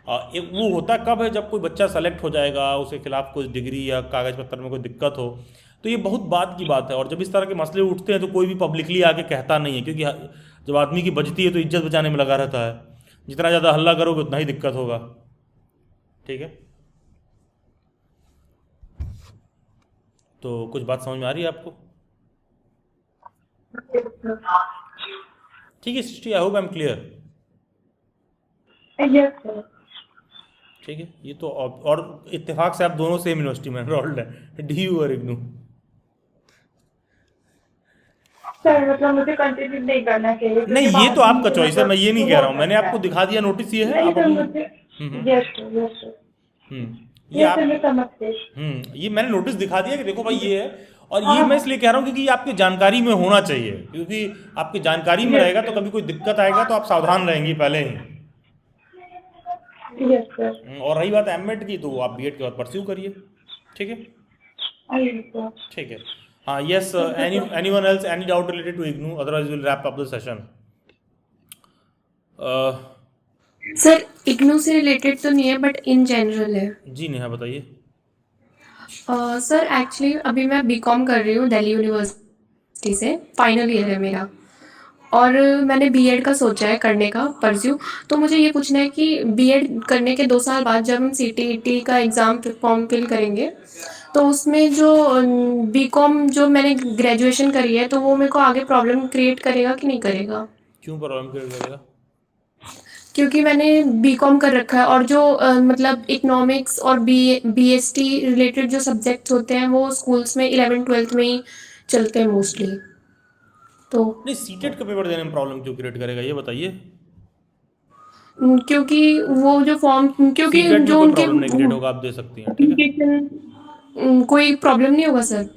एक वो होता कब है जब कोई बच्चा सेलेक्ट हो जाएगा, उसके खिलाफ कोई डिग्री या कागज पत्र में कोई दिक्कत हो, तो ये बहुत बात की बात है। और जब इस तरह के मसले उठते हैं तो कोई भी पब्लिकली आके कहता नहीं है, क्योंकि जब आदमी की बचती है तो इज्जत बचाने में लगा रहता है। जितना ज़्यादा हल्ला करोगे उतना ही दिक्कत होगा। ठीक है, तो कुछ बात समझ में आ रही है आपको? ठीक है सृष्टि, I hope I am clear. Yes sir. ठीक है, ये तो और इत्तेफाक से आप दोनों सेम यूनिवर्सिटी में एनरोल्ड हैं, DU और इग्नू। सर मतलब मुझे कंटिन्यू नहीं करना चाहिए नहीं, क्योंकि ये तो आपका चॉइस है, मैं ये नहीं कह रहा हूँ। मैंने आपको दिखा दिया, नोटिस ये है नहीं आप सर अपनी। मुझे हम्म, यस सर यस सर ये यस आप सर मैं समझती ये मैंने नोटिस दिखा दिया कि देखो भाई ये है। और ये मैं इसलिए कह रहा हूँ क्योंकि ये आपकी जानकारी में होना चाहिए, क्योंकि आपकी जानकारी में रहेगा तो कभी कोई दिक्कत आएगा तो आप सावधान रहेंगी पहले ही। Yes sir. और रही बात एमएड की, तो आप बीएड के बाद परस्यू करिए। ठीक है, ठीक है। हाँ, yes, anyone else, any doubt related to IGNOU, otherwise will wrap up the session. Sir IGNOU से रिलेटेड तो नहीं है बट इन जनरल है। जी नेहा बताइए। सर एक्चुअली अभी मैं बीकॉम कर रही हूँ दिल्ली यूनिवर्सिटी से, फाइनल ईयर है मेरा, और मैंने बीएड का सोचा है करने का परस्यू। तो मुझे ये पूछना है कि बीएड करने के 2 साल बाद जब हम CTET का एग्ज़ाम फॉर्म फिल करेंगे तो उसमें जो बीकॉम जो मैंने ग्रेजुएशन करी है तो वो मेरे को आगे प्रॉब्लम क्रिएट करेगा कि नहीं करेगा? क्यों प्रॉब्लम क्रिएट करेगा? क्योंकि मैंने बीकॉम कर रखा है और जो मतलब इकोनॉमिक्स और BST रिलेटेड जो सब्जेक्ट्स होते हैं वो स्कूल्स में 11th-12th में ही चलते हैं मोस्टली। तो नहीं, सीटेट का पेपर देने में प्रॉब्लम क्यों क्रिएट करेगा ये बताइए। क्योंकि वो जो फॉर्म, क्योंकि सीटेट में जो कोई उनके प्रॉब्लम नहीं क्रिएट होगा, आप दे सकती हैं। ठीक है, कोई प्रॉब्लम नहीं होगा सर?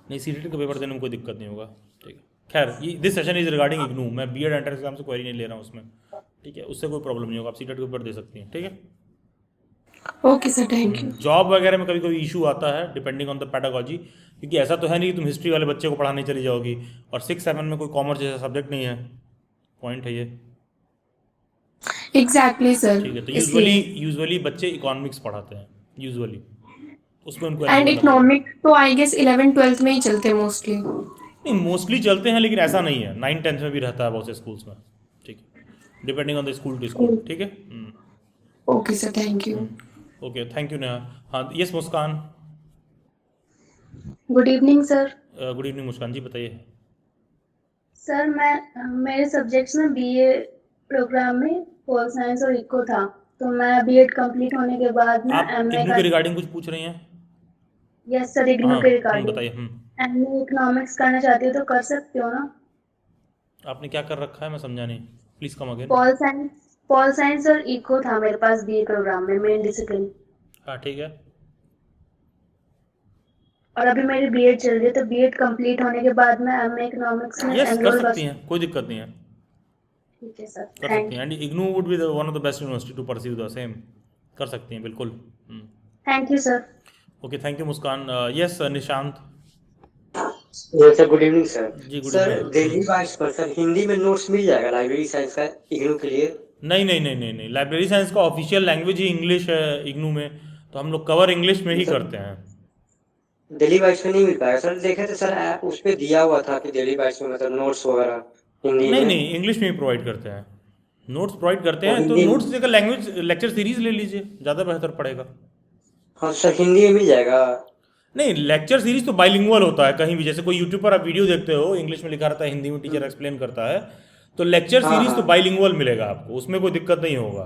नहीं, सीटेट का पेपर देने में कोई दिक्कत नहीं होगा। ठीक है, खैर ये this session is regarding IGNOU, मैं बीएड एंट्रेंस एग्जाम से क्वेरी नहीं ले रहा हूँ उसमें। ठीक है, उससे कोई प्रॉब्लम नहीं होगा, आप सीटेट का पेपर दे सकती हैं। ठीक है, okay sir, thank you. Job वगैरह में कभी कभी इशू आता है डिपेंडिंग ऑन द पैडागॉजी, क्योंकि ऐसा तो है नहीं कि तुम हिस्ट्री वाले बच्चे को पढ़ाने चली जाओगी और 6-7 में कोई कॉमर्स जैसा सब्जेक्ट नहीं है। पॉइंट है ये। Exactly sir. ठीक है, तो इसलिए यूजुअली बच्चे इकोनॉमिक्स पढ़ाते हैं यूजुअली, उसमें उनको एंड इकोनॉमिक्स तो आई गेस 11th-12th में ही चलते हैं मोस्टली। नहीं, मोस्टली चलते हैं लेकिन ऐसा नहीं है, 9th-10th में भी रहता है बहुत से स्कूल्स में। ठीक है, depending on the school to school. ठीक है, okay sir, thank you. Okay, thank you Neha. हाँ, yes Muskan. Good evening sir. Good evening Muskan ji, बताइए। सर मेरे सब्जेक्ट्स में BA प्रोग्राम में पोल साइंस और इको था, तो मैं बीएड कंप्लीट होने के बाद में आप MA इग्नू का। के रिगार्डिंग कुछ पूछ रही हैं? यस सर, इग्नू के रिगार्डिंग बताइए। MA इकोनॉमिक्स करना चाहती हूँ तो कर सकते हो ना? आपने क्या कर रखा है, मैं समझा नहीं, please come again. Pol science और इको था मेरे पास BA प्रोग्राम में, मेन डिसिप्लिन। हाँ ठीक है, और अभी मेरी बीएड चल रही है, तो बीएड कंप्लीट होने के बाद मैं MA इकोनॉमिक्स में यस कर एनरोल सकती हैं, कोई दिक्कत नहीं है, ठीक है सर, कर थैंक सकती हैं। And IGNOU would be one of the best university to pursue the same, कर सकती हैं बिल्कुल। You sir. Okay, thank you Muskaan. Yes Nishant sir good evening sir. जी, good sir evening. Delhi bytes पर सर हिंदी में नोट्स मिल जाएगा लाइब्रेरी साइंस का इग्नू के लिए? नहीं नहीं नहीं नहीं नहीं, लाइब्रेरी साइंस का ऑफिशियल लैंग्वेज ही इंग्लिश है इग्नू में, तो हम लोग कवर इंग्लिश में ही करते हैं। दिल्ली बाइट्स में नहीं मिल पाएगा सर? देखे थे सर ऐप उस पे दिया हुआ था कि दिल्ली बाइट्स में मतलब नोट्स वगैरह हिंदी नहीं में। नहीं, इंग्लिश में ही प्रोवाइड करते हैं, नोट्स प्रोवाइड करते और हैं। तो हिंदी में? नोट्स जगह लैंग्वेज लेक्चर सीरीज ले लीजिए, ज़्यादा बेहतर पड़ेगा। हाँ सर, हिंदी में मिल जाएगा? नहीं, लेक्चर सीरीज तो बाइलिंगुअल होता है कहीं भी, जैसे कोई यूट्यूब पर आप वीडियो देखते हो इंग्लिश में लिखा रहता है, हिंदी में टीचर एक्सप्लेन करता है, तो लेक्चर हाँ, सीरीज तो हाँ। बाइलिंगुअल मिलेगा आपको, उसमें कोई दिक्कत नहीं होगा।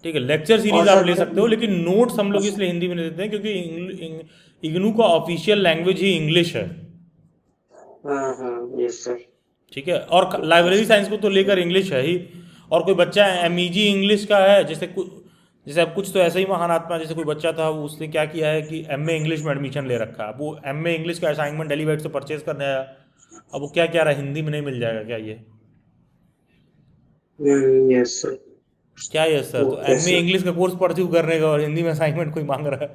ठीक है, लेक्चर और सीरीज आप सर ले सकते हो, लेकिन नोट्स हम लोग इसलिए हिंदी में देते हैं क्योंकि इग्नू का ऑफिशियल लैंग्वेज ही इंग्लिश है। हाँ हाँ यस सर। ठीक है, और लाइब्रेरी साइंस को तो लेकर इंग्लिश है ही, और कोई बच्चा MEG इंग्लिश का है, जैसे अब कुछ तो ऐसा ही महान आत्मा, जैसे कोई बच्चा था वो उसने क्या किया है कि MA इंग्लिश में एडमिशन ले रखा है, अब वो MA इंग्लिश का असाइनमेंट डेलीवेट से परचेज करने आया, अब वो क्या क्या रहा, हिंदी में नहीं मिल जाएगा क्या ये? Yes sir. क्या ये सर, तो ओके MA सर। इंग्लिश का कोर्स परस्यू करने का और हिंदी में असाइनमेंट कोई मांग रहा है।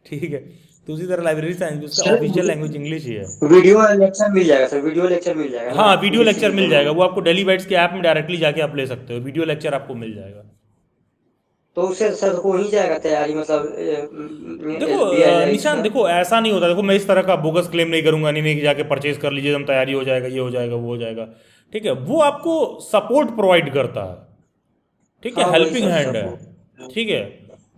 ठीक है, तो उसी तरह लाइब्रेरी साइंस उसका सर, ऑफिशियल लैंग्वेज इंग्लिश ही है। वीडियो लेक्चर मिल जाएगा सर? वीडियो लेक्चर मिल जाएगा ना? हाँ, वीडियो लेक्चर मिल जाएगा, वो आपको डेली बाइट्स के ऐप में डायरेक्टली जाके आप ले सकते हो, वीडियो लेक्चर आपको मिल जाएगा। तो उससे सर हो ही जाएगा तैयारी, मतलब देखो SBI निशान, का। देखो ऐसा नहीं होता। देखो मैं इस तरह का बोगस क्लेम नहीं करूंगा, नहीं नहीं कि जाके परचेज कर लीजिए, एकदम तैयारी हो जाएगा, ये हो जाएगा, वो हो जाएगा। ठीक है, वो आपको सपोर्ट प्रोवाइड करता है। ठीक है, हाँ वही हेल्पिंग सर हैंड है। सपोर्ट। ठीक है,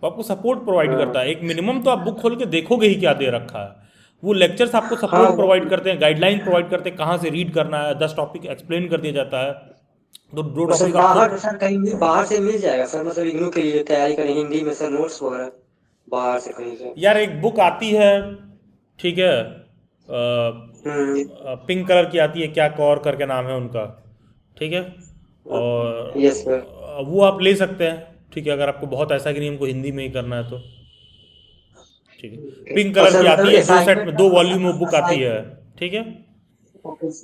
वो आपको सपोर्ट प्रोवाइड करता है। एक मिनिमम तो आप बुक खोल के देखोगे ही क्या दे रखा है। वो लेक्चर्स आपको हाँ सपोर्ट वो प्रोवाइड करते हैं, गाइडलाइन प्रोवाइड करते हैं, कहाँ से रीड करना है, 10 टॉपिक एक्सप्लेन कर दिया जाता है। तो जो सर टॉपिक आप बाहर खुद, सर कहीं भी बाहर से मिल जाएगा सर, मतलब इग्नू के लिए तैयारी करें हिंदी में सर, नोट्स वगैरह बाहर से कहीं से। यार एक बुक आती है, ठीक है, हम्म। पिंक कलर की आती है, क्या कौर करके नाम है उनका। ठीक है, और यस सर। वो आप ले सकते हैं। ठीक है, अगर आपको बहुत ऐसा कि नहीं हमको हिंदी में ही करना है तो। ठीक है, पिंक और कलर की सर आती मतलब है, 2 सेट असाइनमेंट में 2 वॉल्यूम बुक आती है। असाइनमेंट ठीक है,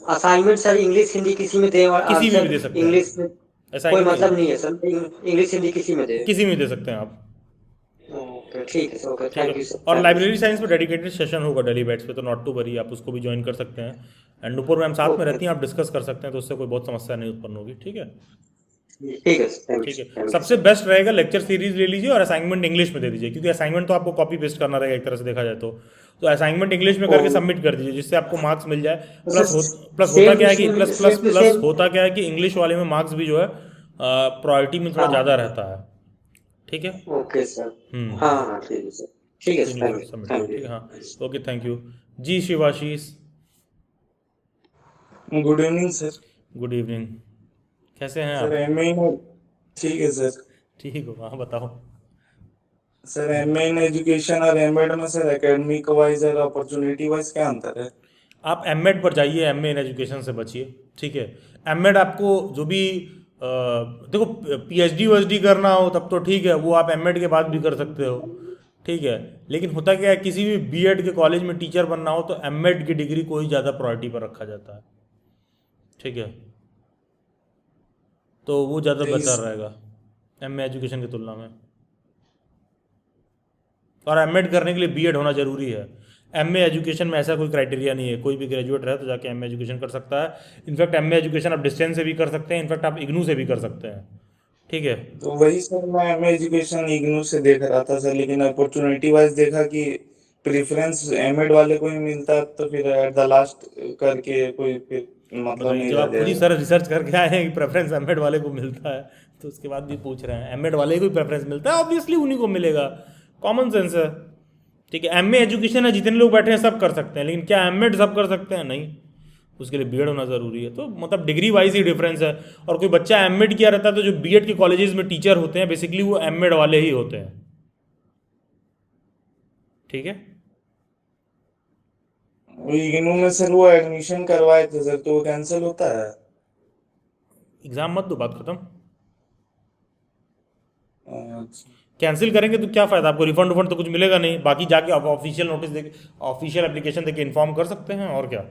असाइनमेंट सर इंग्लिश हिंदी किसी में दे और किसी में भी आंसर दे सकते इंग्लिश हैं। में। कोई असाइनमेंट मतलब नहीं है सर, इंग्लिश हिंदी किसी में दे। किसी में दे सकते हैं आप। ओके ठीक है सर, ओके ठीक है, थैंक यू सर, और thank you library sir. Science पे डेडिकेटेड सेशन होगा डेली बैट्स पे, तो नॉट टू वरी, आप उसको भी ज्वाइन कर सकते हैं। एंड नुपुर मैम साथ में ओके रहती हैं, आप डिस्कस कर सकते हैं, तो उससे कोई बहुत समस्या नहीं उत्पन्न होगी। ठीक है। ठीक है सर, ठीक है, थैंक यू सबसे सर। बेस्ट रहेगा लेक्चर सीरीज ले लीजिए और असाइनमेंट इंग्लिश में दे दीजिए, क्योंकि असाइनमेंट तो आपको कॉपी पेस्ट करना रहेगा एक तरह से देखा जाए तो असाइनमेंट इंग्लिश में करके सबमिट कर दीजिए, जिससे आपको मार्क्स मिल जाए। प्लस होता सेम टू क्या है कि same, plus plus same two plus same. होता क्या है कि इंग्लिश वाले में मार्क्स भी जो है प्रायोरिटी में थोड़ा हाँ ज़्यादा रहता है। ठीक है। Okay sir. हम्म। हाँ हाँ ठीक है सर, ठीक है तो सर, इंग्लिश थैंक में यू सबमिट करो। थैंक ठीक है, हाँ। यू। ओके, थैंक यू जी। Shivashish, good evening sir. Good evening. कैसे हैं सर आप? एम ए ठीक है सर। ठीक हो, हाँ बताओ। Sir M A in education और एमएड में सर एकेडमिक वाइज और अपॉर्चुनिटी वाइज क्या अंतर है? आप एमएड पर जाइए, एमए इन एजुकेशन से बचिए। ठीक है, एमएड आपको जो भी देखो पीएचडी वीएचडी करना हो तब तो ठीक है, वो आप एमएड के बाद भी कर सकते हो। ठीक है, लेकिन होता क्या है, किसी भी बीएड के कॉलेज में टीचर बनना हो तो एमएड की डिग्री को ही ज़्यादा प्रायोरिटी पर रखा जाता है। ठीक है, तो वो ज़्यादा बेहतर रहेगा एमए एजुकेशन की तुलना में। और एमएड करने के लिए बीएड होना जरूरी है। एमए एजुकेशन में ऐसा कोई क्राइटेरिया नहीं है, कोई भी ग्रेजुएट रहे तो जाके एमए एजुकेशन कर सकता है। इनफैक्ट एमए एजुकेशन आप डिस्टेंस से भी कर सकते हैं, इनफैक्ट आप इग्नू से भी कर सकते हैं। ठीक है, तो वही सर मैं एम ए एजुकेशन इग्नू से देख रहा था सर, लेकिन अपॉर्चुनिटी वाइज देखा कि प्रेफरेंस एमएड वाले को ही मिलता है, तो फिर एट द लास्ट करके कोई फिर मतलब बताइए, नहीं जब रह आप खुद ही जाएगा। सर रिसर्च करके आए हैं कि प्रेफरेंस एमएड वाले को मिलता है, तो उसके बाद भी पूछ रहे हैं एमएड वाले को ही प्रेफरेंस मिलता है, ऑब्वियसली उन्हीं को मिलेगा। कॉमन सेंस है। ठीक है, एमए एजुकेशन है, जितने लोग बैठे हैं सब कर सकते हैं, लेकिन क्या एमएड सब कर सकते हैं? नहीं, उसके लिए बीएड होना ज़रूरी है। तो मतलब डिग्री वाइज ही डिफरेंस है। और कोई बच्चा एमएड किया रहता है तो जो बीएड के कॉलेजेस में टीचर होते हैं बेसिकली वो एमएड वाले ही होते हैं। ठीक है, इग्नू में सर वो एडमिशन करवाए थे सर, तो वो कैंसिल होता है? एग्जाम मत दो, बात खत्म। अच्छा। कैंसिल करेंगे तो क्या फ़ायदा, आपको रिफंड उफंड तो कुछ मिलेगा नहीं। बाकी जाके आप ऑफिशियल नोटिस दे, ऑफिशियल एप्लीकेशन दे के इन्फॉर्म कर सकते हैं, और क्या।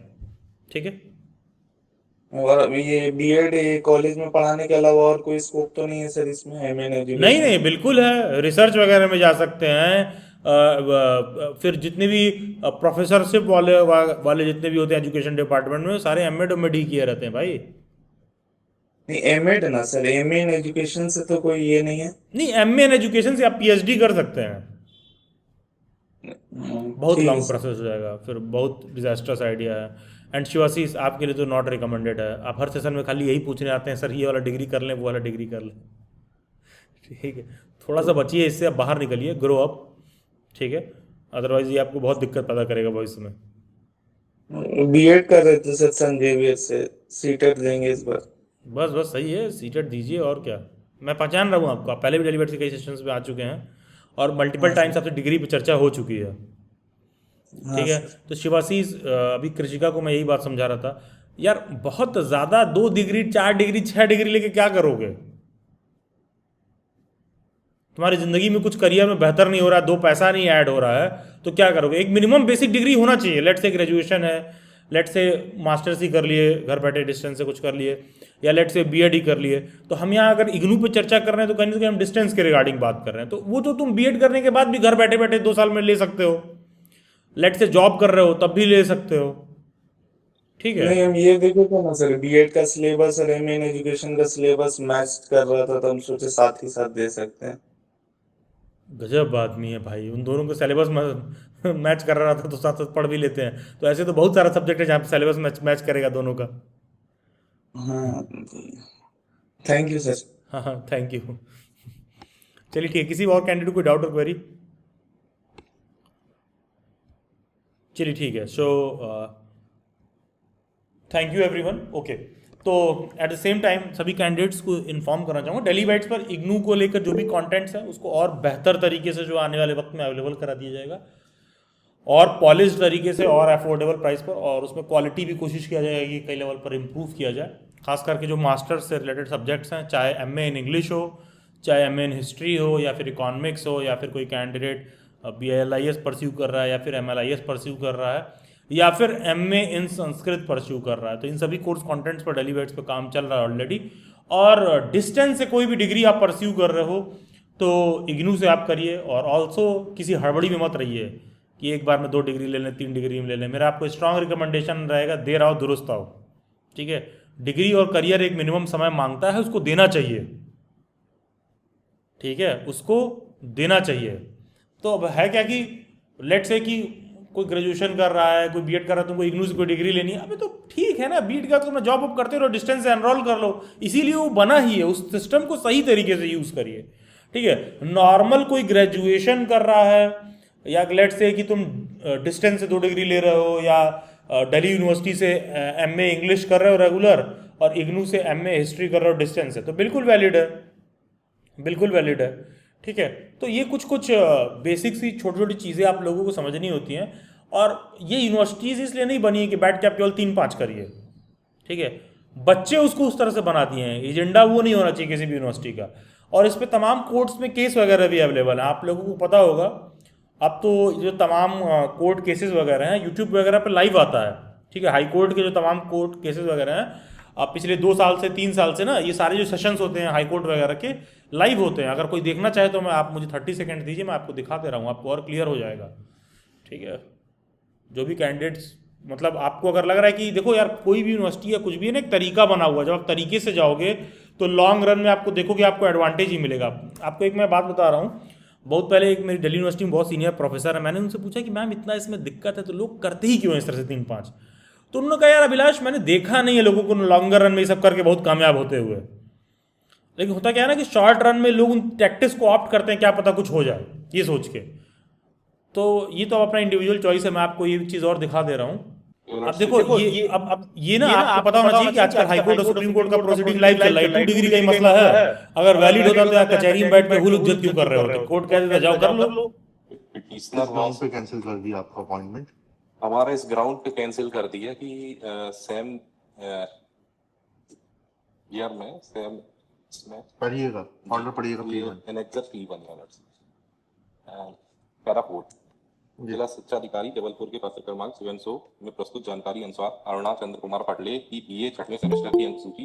ठीक है, और ये बीएड कॉलेज में पढ़ाने के अलावा और कोई स्कोप तो नहीं है सर इसमें एम इन नहीं एजुकेशन? नहीं बिल्कुल है, रिसर्च वगैरह में जा सकते हैं। फिर जितने भी प्रोफेसरशिप वाले जितने भी होते हैं एजुकेशन डिपार्टमेंट में, सारे एमएड उमेड ही किए रहते हैं भाई। नहीं एमएड ना सर, एम इन एजुकेशन से तो कोई ये नहीं है। नहीं, एमए इन एजुकेशन से आप पीएचडी कर सकते हैं। बहुत ठीक है लॉन्ग सर। प्रोसेस हो जाएगा, फिर बहुत डिजास्टर्स आइडिया है। एंड शिवाशीष, आपके लिए तो नॉट रिकमेंडेड है। आप हर सेशन में खाली यही पूछने आते हैं, सर ये वाला डिग्री कर लें, वो वाला डिग्री कर लें। ठीक है, थोड़ा सा बचिए इससे, आप बाहर निकलिए, ग्रो अप। ठीक है, अदरवाइज ये आपको बहुत दिक्कत पैदा करेगा भविष्य में। बीएड कर रहे थे सर सन जेवियर से, सीटेट देंगे इस बार। बस बस सही है, सीटेट दीजिए, और क्या। मैं पहचान रहा हूँ आपको, आप पहले भी डेलीवेट से कई सेशंस में आ चुके हैं और मल्टीपल हाँ टाइम्स सर। आपसे डिग्री पर चर्चा हो चुकी है। हाँ ठीक है, सर। तो शिवाशीष, अभी कृषिका को मैं यही बात समझा रहा था यार, बहुत ज़्यादा 2 डिग्री 4 डिग्री 6 डिग्री लेके क्या करोगे? तुम्हारी ज़िंदगी में कुछ करियर में बेहतर नहीं हो रहा है, 2 पैसा नहीं ऐड हो रहा है, तो क्या करोगे? एक मिनिमम बेसिक डिग्री होना चाहिए। लेट से ग्रेजुएशन है, लेट से मास्टर्स ही कर लिए, घर बैठे डिस्टेंस से कुछ कर लिए, या लेट से बीएड ही कर लिए। तो हम यहाँ अगर इग्नू पे चर्चा कर रहे हैं तो कहीं ना कहीं हम डिस्टेंस के रिगार्डिंग बात कर रहे हैं, तो वो तो तुम बीएड करने के बाद भी घर बैठे बैठे 2 साल में ले सकते हो। लेट से जॉब कर रहे हो तब भी ले सकते हो। ठीक है, नहीं हम ये देखे थे ना सर, बीएड का सिलेबस और एम इन एजुकेशन का सिलेबस मैच कर रहा था, तो हम सोचे साथ ही साथ दे सकते हैं। गजब आदमी है भाई, उन दोनों को सिलेबस मैच कर रहा था तो साथ साथ पढ़ भी लेते हैं। तो ऐसे तो बहुत सारा सब्जेक्ट है जहाँ पे सिलेबस मैच करेगा दोनों का। हाँ, थैंक यू सर। हाँ हाँ, थैंक यू। चलिए ठीक है, किसी और कैंडिडेट को डाउट और क्वेरी? चलिए ठीक है, so thank you everyone. Okay, तो एट द सेम टाइम सभी कैंडिडेट्स को इन्फॉर्म करना चाहूँगा, डेली बाइट्स पर इग्नू को लेकर जो भी कंटेंट्स है उसको और बेहतर तरीके से जो आने वाले वक्त में अवेलेबल करा दिया जाएगा, और पॉलिश तरीके से और अफोर्डेबल प्राइस पर, और उसमें क्वालिटी भी कोशिश किया जाएगा कि कई लेवल पर इम्प्रूव किया जाए। खास करके जो मास्टर्स से रिलेटेड सब्जेक्ट्स हैं, चाहे एमए इन इंग्लिश हो, चाहे एमए इन हिस्ट्री हो, या फिर इकोनॉमिक्स हो, या फिर कोई कैंडिडेट BLIS परस्यू कर रहा है, या फिर MLIS परस्यू कर रहा है, या फिर MA इन संस्कृत परस्यू कर रहा है, तो इन सभी कोर्स कंटेंट्स पर डेली बेट्स पर काम चल रहा है ऑलरेडी। और डिस्टेंस से कोई भी डिग्री आप परस्यू कर रहे हो तो इग्नू से आप करिए, और ऑल्सो किसी हड़बड़ी में मत रहिए कि एक बार में 2 डिग्री ले लें, 3 डिग्री में ले लें। मेरा आपको स्ट्रांग रिकमेंडेशन रहेगा, देर आओ दुरुस्त आओ। ठीक है, डिग्री और करियर एक मिनिमम समय मांगता है, उसको देना चाहिए। ठीक है, उसको देना चाहिए। तो अब है क्या कि लेट से कि कोई ग्रेजुएशन कर रहा है, कोई बीएड कर रहा है, तुमको इग्नू से कोई डिग्री लेनी है, अबे तो ठीक है ना, बीएड का तुम जॉब अप करते रहो, डिस्टेंस से एनरोल कर लो, इसीलिए वो बना ही है। उस सिस्टम को सही तरीके से यूज़ करिए। ठीक है, नॉर्मल कोई ग्रेजुएशन कर रहा है, या लेट से कि तुम डिस्टेंस से 2 डिग्री ले रहे हो, या दिल्ली यूनिवर्सिटी से MA इंग्लिश कर रहे हो रेगुलर, और इग्नू से MA हिस्ट्री कर रहे हो डिस्टेंस से, तो बिल्कुल वैलिड है, बिल्कुल वैलिड है। ठीक है, तो ये कुछ बेसिक सी छोटी छोटी चीज़ें आप लोगों को समझनी होती हैं, और ये यूनिवर्सिटीज़ इसलिए नहीं बनी है कि बैठ के आप केवल 3-5 करिए। ठीक है, बच्चे उसको उस तरह से बनाती हैं, एजेंडा वो नहीं होना चाहिए किसी भी यूनिवर्सिटी का। और इस पर तमाम कोर्ट्स में केस वगैरह भी अवेलेबल हैं, आप लोगों को पता होगा। अब तो जो तमाम कोर्ट केसेस वगैरह हैं यूट्यूब वगैरह पर लाइव आता है। ठीक है, हाई कोर्ट के जो तमाम कोर्ट केसेस वगैरह हैं, अब पिछले 2 साल से 3 साल से ना, ये सारे जो सेशंस होते हैं हाई कोर्ट वगैरह के लाइव होते हैं। अगर कोई देखना चाहे तो आप मुझे 30 सेकंड दीजिए, मैं आपको दिखा दे रहा हूँ, आपको और क्लियर हो जाएगा। ठीक है, जो भी कैंडिडेट्स, मतलब आपको अगर लग रहा है कि देखो यार कोई भी यूनिवर्सिटी या कुछ भी है ना, एक तरीका बना हुआ है, जब आप तरीके से जाओगे तो लॉन्ग रन में आपको देखो कि आपको एडवांटेज ही मिलेगा। आपको एक मैं बात बता रहा हूँ, बहुत पहले एक मेरी दिल्ली यूनिवर्सिटी में बहुत सीनियर प्रोफेसर है, मैंने उनसे पूछा कि मैम इतना इसमें दिक्कत है तो लोग करते ही क्यों इस तरह से 3-5? तो उन्होंने कहा यार अभिलाष, मैंने देखा नहीं है लोगों को लॉन्गर रन में ये सब करके बहुत कामयाब होते हुए। लेकिन होता क्या है ना कि शॉर्ट रन में लोग उन टैक्टिक्स को ऑप्ट करते हैं, क्या पता कुछ हो जाए ये सोच के। तो ये तो अपना इंडिविजुअल चॉइस है, मैं आपको ये चीज़ और दिखा दे रहा हूँ। अब देखो ये अब ये ना आपको पता होना चाहिए कि आजकल हाई कोर्ट और सुप्रीम कोर्ट का प्रोसीडिंग लाइव चल रहा है। 2 डिग्री का ही मसला है, अगर वैलिड होता तो आप कचहरी में बैठ के हुल इज्जत क्यों कर रहे होते? कोर्ट कह देता जाओ कर लो। इस ग्राउंड पे कैंसिल कर दिया आपका अपॉइंटमेंट? हमारा इस ग्राउंड पे कैंसिल कर दिया कि सेम ईयर में सेम इसमें पढ़िएगा, ऑर्डर पढ़िएगा प्लीज। एनेक्सर 3 पैरापोर्ट जिला शिक्षा अधिकारी जबलपुर के पत्र क्रमांक 700 में प्रस्तुत जानकारी अनुसार अरुणा चंद्र कुमार पटले की BA 6वें सेमेस्टर की अंक सूची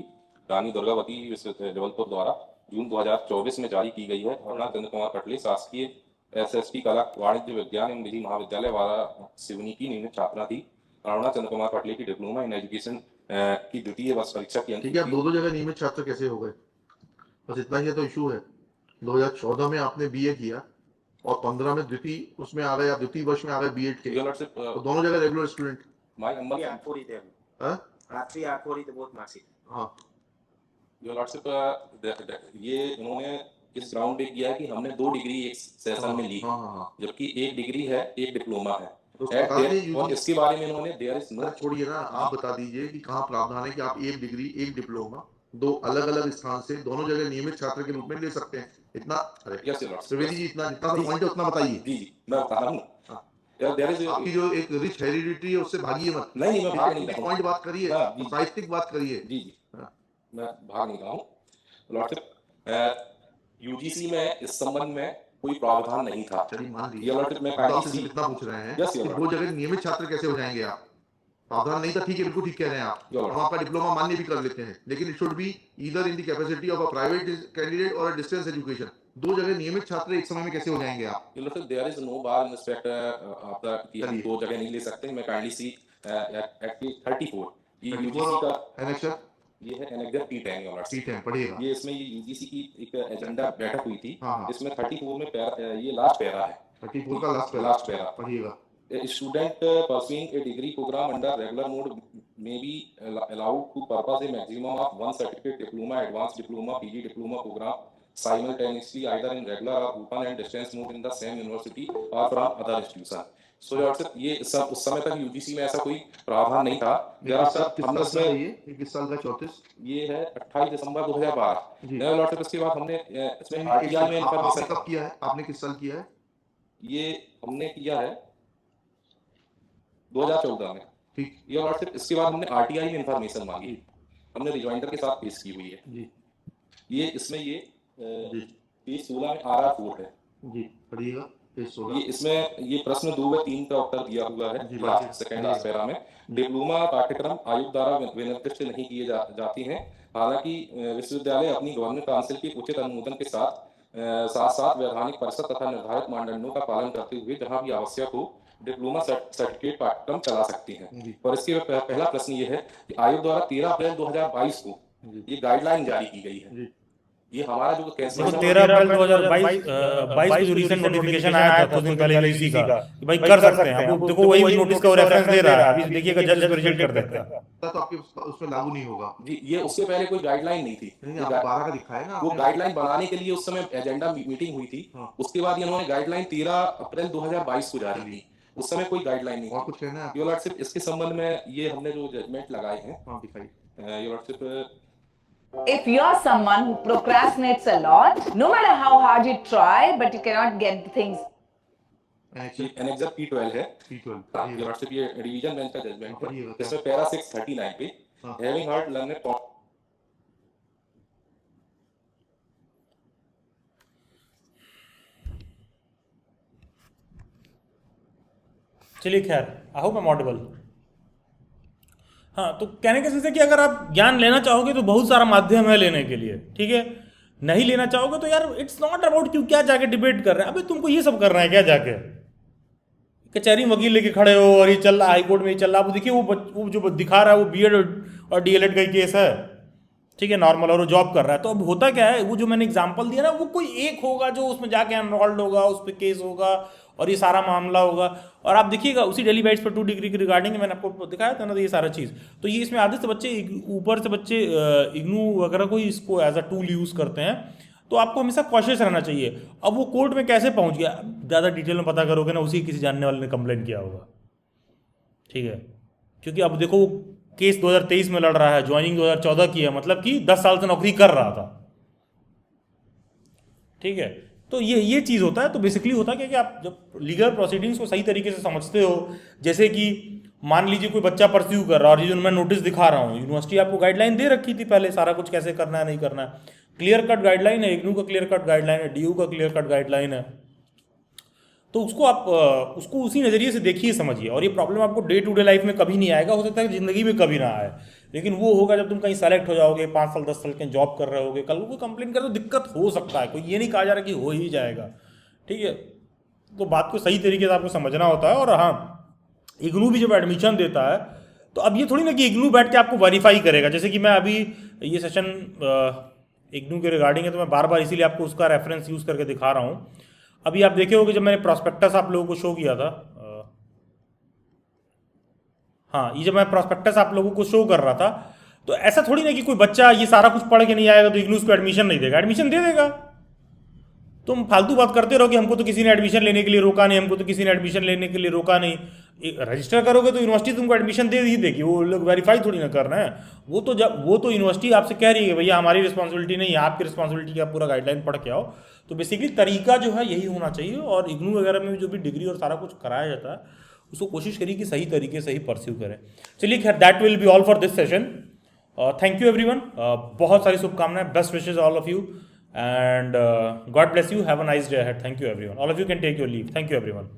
रानी दुर्गावती जबलपुर द्वारा जून 2024 में जारी की गई है। अरुणा चंद्र कुमार पटले शासकीय SST कला वाणिज्य विज्ञान एवं निजी महाविद्यालय वाला सिवनी की नियमित छात्रा थी। अरुणा चंद्र कुमार पटले की डिप्लोमा इन एजुकेशन की द्वितीय वर्ष परीक्षा की ठीक है, आप 2 जगह नियमित छात्र कैसे हो गए? बस इतना ही तो इशू है। 2014 में आपने BA किया और 15 में द्वितीय उसमें आ गए, आप द्वितीय वर्ष में आ गए BEd के, तो दोनों जगह रेगुलर स्टूडेंट। माय नंबर हाँ, ये उन्होंने इस ग्राउंड पे किया है कि हमने 2 डिग्री एक सेशन में ली, जबकि 1 डिग्री है, 1 डिप्लोमा है। और इसके बारे में इन्होंने देयर इज नो, छोड़िए ना, आप बता दीजिए कि कहाँ प्रावधान है कि आप 1 डिग्री 1 डिप्लोमा 2 अलग अलग स्थान से दोनों जगह नियमित छात्र के रूप में ले सकते हैं। इतना त्रिवेदी जी, इतना जितना पॉइंट है उतना बताइए। जी मैं बता रहा हूँ, आपकी जो एक रिच हेरिडिटी है उससे भागिए मत। नहीं मैं भाग नहीं रहा हूँ, पॉइंट बात करिए, साहित्यिक बात करिए। जी मैं भाग नहीं रहा हूँ लॉर्डशिप। UGC में इस संबंध में कोई प्रावधान नहीं था। चलिए मान ये लीजिए, लॉर्डशिप में इतना पूछ रहे हैं कि 2 जगह नियमित छात्र कैसे हो जाएंगे आप? प्रावधान नहीं था, ठीक है, बिल्कुल ठीक कह रहे हैं आप, हम आपका डिप्लोमा मान्य भी कर लेते हैं, लेकिन it should be either in the capacity of a private candidate और अ डिस्टेंस एजुकेशन। 2 जगह नियमित छात्र एक समय में कैसे हो जाएंगे आप? There is no bar in respect आपका कि हम 2 जगह नहीं ले सकते। मैं काइंडली सी एक्ट 34 ये UGC का एनेक्सर ये है एनेक्जर P10 यूनिवर्सिटी। P10 पढ़िएगा। ये इसमें ये यूजीसी की एक एजेंडा बैठक हुई थी। हाँ। इसमें 34 में ये लास्ट पैरा है। 34 का लास्ट पैरा पढ़िएगा। A student pursuing a degree program under regular mode may be allowed to pursue a maximum of one certificate diploma, advanced diploma, PG diploma program simultaneously either in regular or open and distance mode in the same university or from other institution. So ये सब उस समय तक यूजीसी में ऐसा कोई प्रावधान नहीं था। जरा सर हमने इसमें ये किस साल का 34? ये है 28 दिसंबर 2012। जी। लॉर्डशिप इसके बाद हमने इसमें आरटीआई में आपने इन्फॉर्मेशन कब किया है? आपने किस साल किया है? ये हमने किया है 2014 में। ठीक। ये लॉर्डशिप इसके बाद हमने आरटीआई में इन्फॉर्मेशन मांगी, हमने रिजॉइंडर के साथ पेश की हुई है। जी। ये इसमें ये जी। पेज 16 में RR4 है। जी पढ़िएगा पेज 16। ये इसमें ये प्रश्न 2 व 3 का उत्तर दिया हुआ है। जी, लास्ट सेकंड लास्ट पैरा में डिप्लोमा पाठ्यक्रम आयोग द्वारा विनिर्दिष्ट नहीं किए जाती हैं। हालांकि विश्वविद्यालय अपनी गवर्निंग काउंसिल के उचित अनुमोदन के साथ वैधानिक परिषद तथा निर्धारित मानदंडों का पालन करते हुए जहां भी आवश्यक हो डिप्लोमा सर्टिफिकेट पाठ्यक्रम चला सकती हैं। और इसके पहला प्रश्न ये है कि आयोग द्वारा 13 अप्रैल 2022 को ये गाइडलाइन जारी की गई है। ये हमारा जो देखो 13 अप्रैल 2022 को जो रिसेंट नोटिफिकेशन आया था कुछ दिन पहले यूजीसी का कि भाई कर सकते हैं। अब देखो वही नोटिस का रेफरेंस दे रहा है, अभी देखिएगा जज रिजेक्ट कर देता है तो आपके उसमें लागू नहीं होगा। जी ये उससे पहले कोई गाइडलाइन नहीं थी। नहीं आप 12 का दिखाया ना। वो गाइडलाइन बनाने के लिए उस समय एजेंडा मीटिंग हुई थी। उसके बाद इन्होंने गाइडलाइन 13 अप्रैल 2022 को जारी की। उस समय कोई गाइडलाइन नहीं। और कुछ कहना है? योर लॉर्डशिप इसके संबंध में ये हमने जो जजमेंट लगाए हैं दिखाइए। Your lordship If you're someone who procrastinates a lot, no matter how hard you try, but you cannot get the things. Annexure P12 है। P12 योर लॉर्डशिप ये डिवीजन बेंच का जजमेंट है। इसमें पैरा 639 पे हैविंग हर्ड लर्नर चलिए खैर आई होप आई एम ऑडिबल। हाँ तो कहने के जैसे कि अगर आप ज्ञान लेना चाहोगे तो बहुत सारा माध्यम है लेने के लिए, ठीक है। नहीं लेना चाहोगे तो यार इट्स नॉट अबाउट क्यों क्या जाके डिबेट कर रहे हैं। अबे तुमको ये सब करना है क्या जाके कचहरी में वकील लेके खड़े हो और ये चल रहा हाई कोर्ट में ये चल रहा। आप देखिए वो जो दिखा रहा है वो बीएड और डीएलएड का ही केस है, ठीक है, नॉर्मल, और वो जॉब कर रहा है। तो अब होता क्या है, वो जो मैंने एग्जांपल दिया ना वो कोई एक होगा जो उसमें जाके एनरोल्ड होगा, उस पर केस होगा और ये सारा मामला होगा। और आप देखिएगा उसी डेली बाइट्स पर 2 डिग्री के रिगार्डिंग मैंने आपको दिखाया था ना, तो ये सारा चीज़ तो ये इसमें आधे से बच्चे ऊपर से बच्चे इग्नू वगैरह को इसको एज अ टूल यूज़ करते हैं। तो आपको हमेशा कॉशियस रहना चाहिए। अब वो कोर्ट में कैसे पहुंच गया ज़्यादा डिटेल में पता करोगे ना, उसी किसी जानने वाले ने कंप्लेंट किया होगा, ठीक है। क्योंकि अब देखो वो केस 2023 में लड़ रहा है, ज्वाइनिंग 2014 की है, मतलब कि 10 साल से नौकरी कर रहा था, ठीक है। तो ये चीज़ होता है। तो बेसिकली होता है कि आप जब लीगल प्रोसीडिंग्स को सही तरीके से समझते हो, जैसे कि मान लीजिए कोई बच्चा परस्यू कर रहा है और ये जो मैं नोटिस दिखा रहा हूँ, यूनिवर्सिटी आपको गाइडलाइन दे रखी थी पहले, सारा कुछ कैसे करना है नहीं करना है, क्लियर कट गाइडलाइन है, इग्नू का क्लियर कट गाइडलाइन है, डीयू का क्लियर कट गाइडलाइन है। तो उसको आप उसको उसी नज़रिए से देखिए, समझिए। और ये प्रॉब्लम आपको डे टू डे लाइफ में कभी नहीं आएगा, हो सकता है ज़िंदगी में कभी ना आए, लेकिन वो होगा जब तुम कहीं सेलेक्ट हो जाओगे, 5 साल 10 साल के जॉब कर रहे होगे, कल को कंप्लेन कर तो दिक्कत हो सकता है, कोई ये नहीं कहा जा रहा कि हो ही जाएगा, ठीक है। तो बात को सही तरीके से आपको समझना होता है। और हाँ, इग्नू भी जब एडमिशन देता है तो अब ये थोड़ी ना कि इग्नू बैठ के आपको वेरीफाई करेगा। जैसे कि मैं अभी ये सेशन इग्नू के रिगार्डिंग है तो मैं बार बार इसीलिए आपको उसका रेफरेंस यूज़ करके दिखा रहा हूँ। अभी आप देखे होगे जब मैंने प्रॉस्पेक्टस आप लोगों को शो किया था, हाँ ये जब मैं प्रॉस्पेक्टस आप लोगों को शो कर रहा था, तो ऐसा थोड़ी ना कि कोई बच्चा ये सारा कुछ पढ़ के नहीं आएगा तो इग्नू उसको एडमिशन नहीं देगा, एडमिशन दे देगा। तुम फालतू बात करते रहो कि हमको तो किसी ने एडमिशन लेने के लिए रोका नहीं, हमको तो किसी ने एडमिशन लेने के लिए रोका नहीं। रजिस्टर करोगे तो यूनिवर्सिटी तुमको एडमिशन दे ही देगी, वो लोग वेरीफाई थोड़ी ना कर रहे हैं। वो तो यूनिवर्सिटी आपसे कह रही है भैया हमारी रिस्पॉन्सिबिलिटी नहीं है, आपकी रिस्पॉन्सिबिलिटी का पूरा गाइडलाइन पढ़ के आओ। तो बेसिकली तरीका जो है यही होना चाहिए। और इग्नू वगैरह में जो भी डिग्री और सारा कुछ कराया जाता है उसको कोशिश करिए कि सही तरीके से ही परस्यू करें। चलिए खैर, that will be all for this session. Thank you everyone, बहुत सारी शुभकामनाएं, best wishes all of you, and God bless you. Have a nice day ahead. Thank you everyone. All of you can take your leave. Thank you everyone.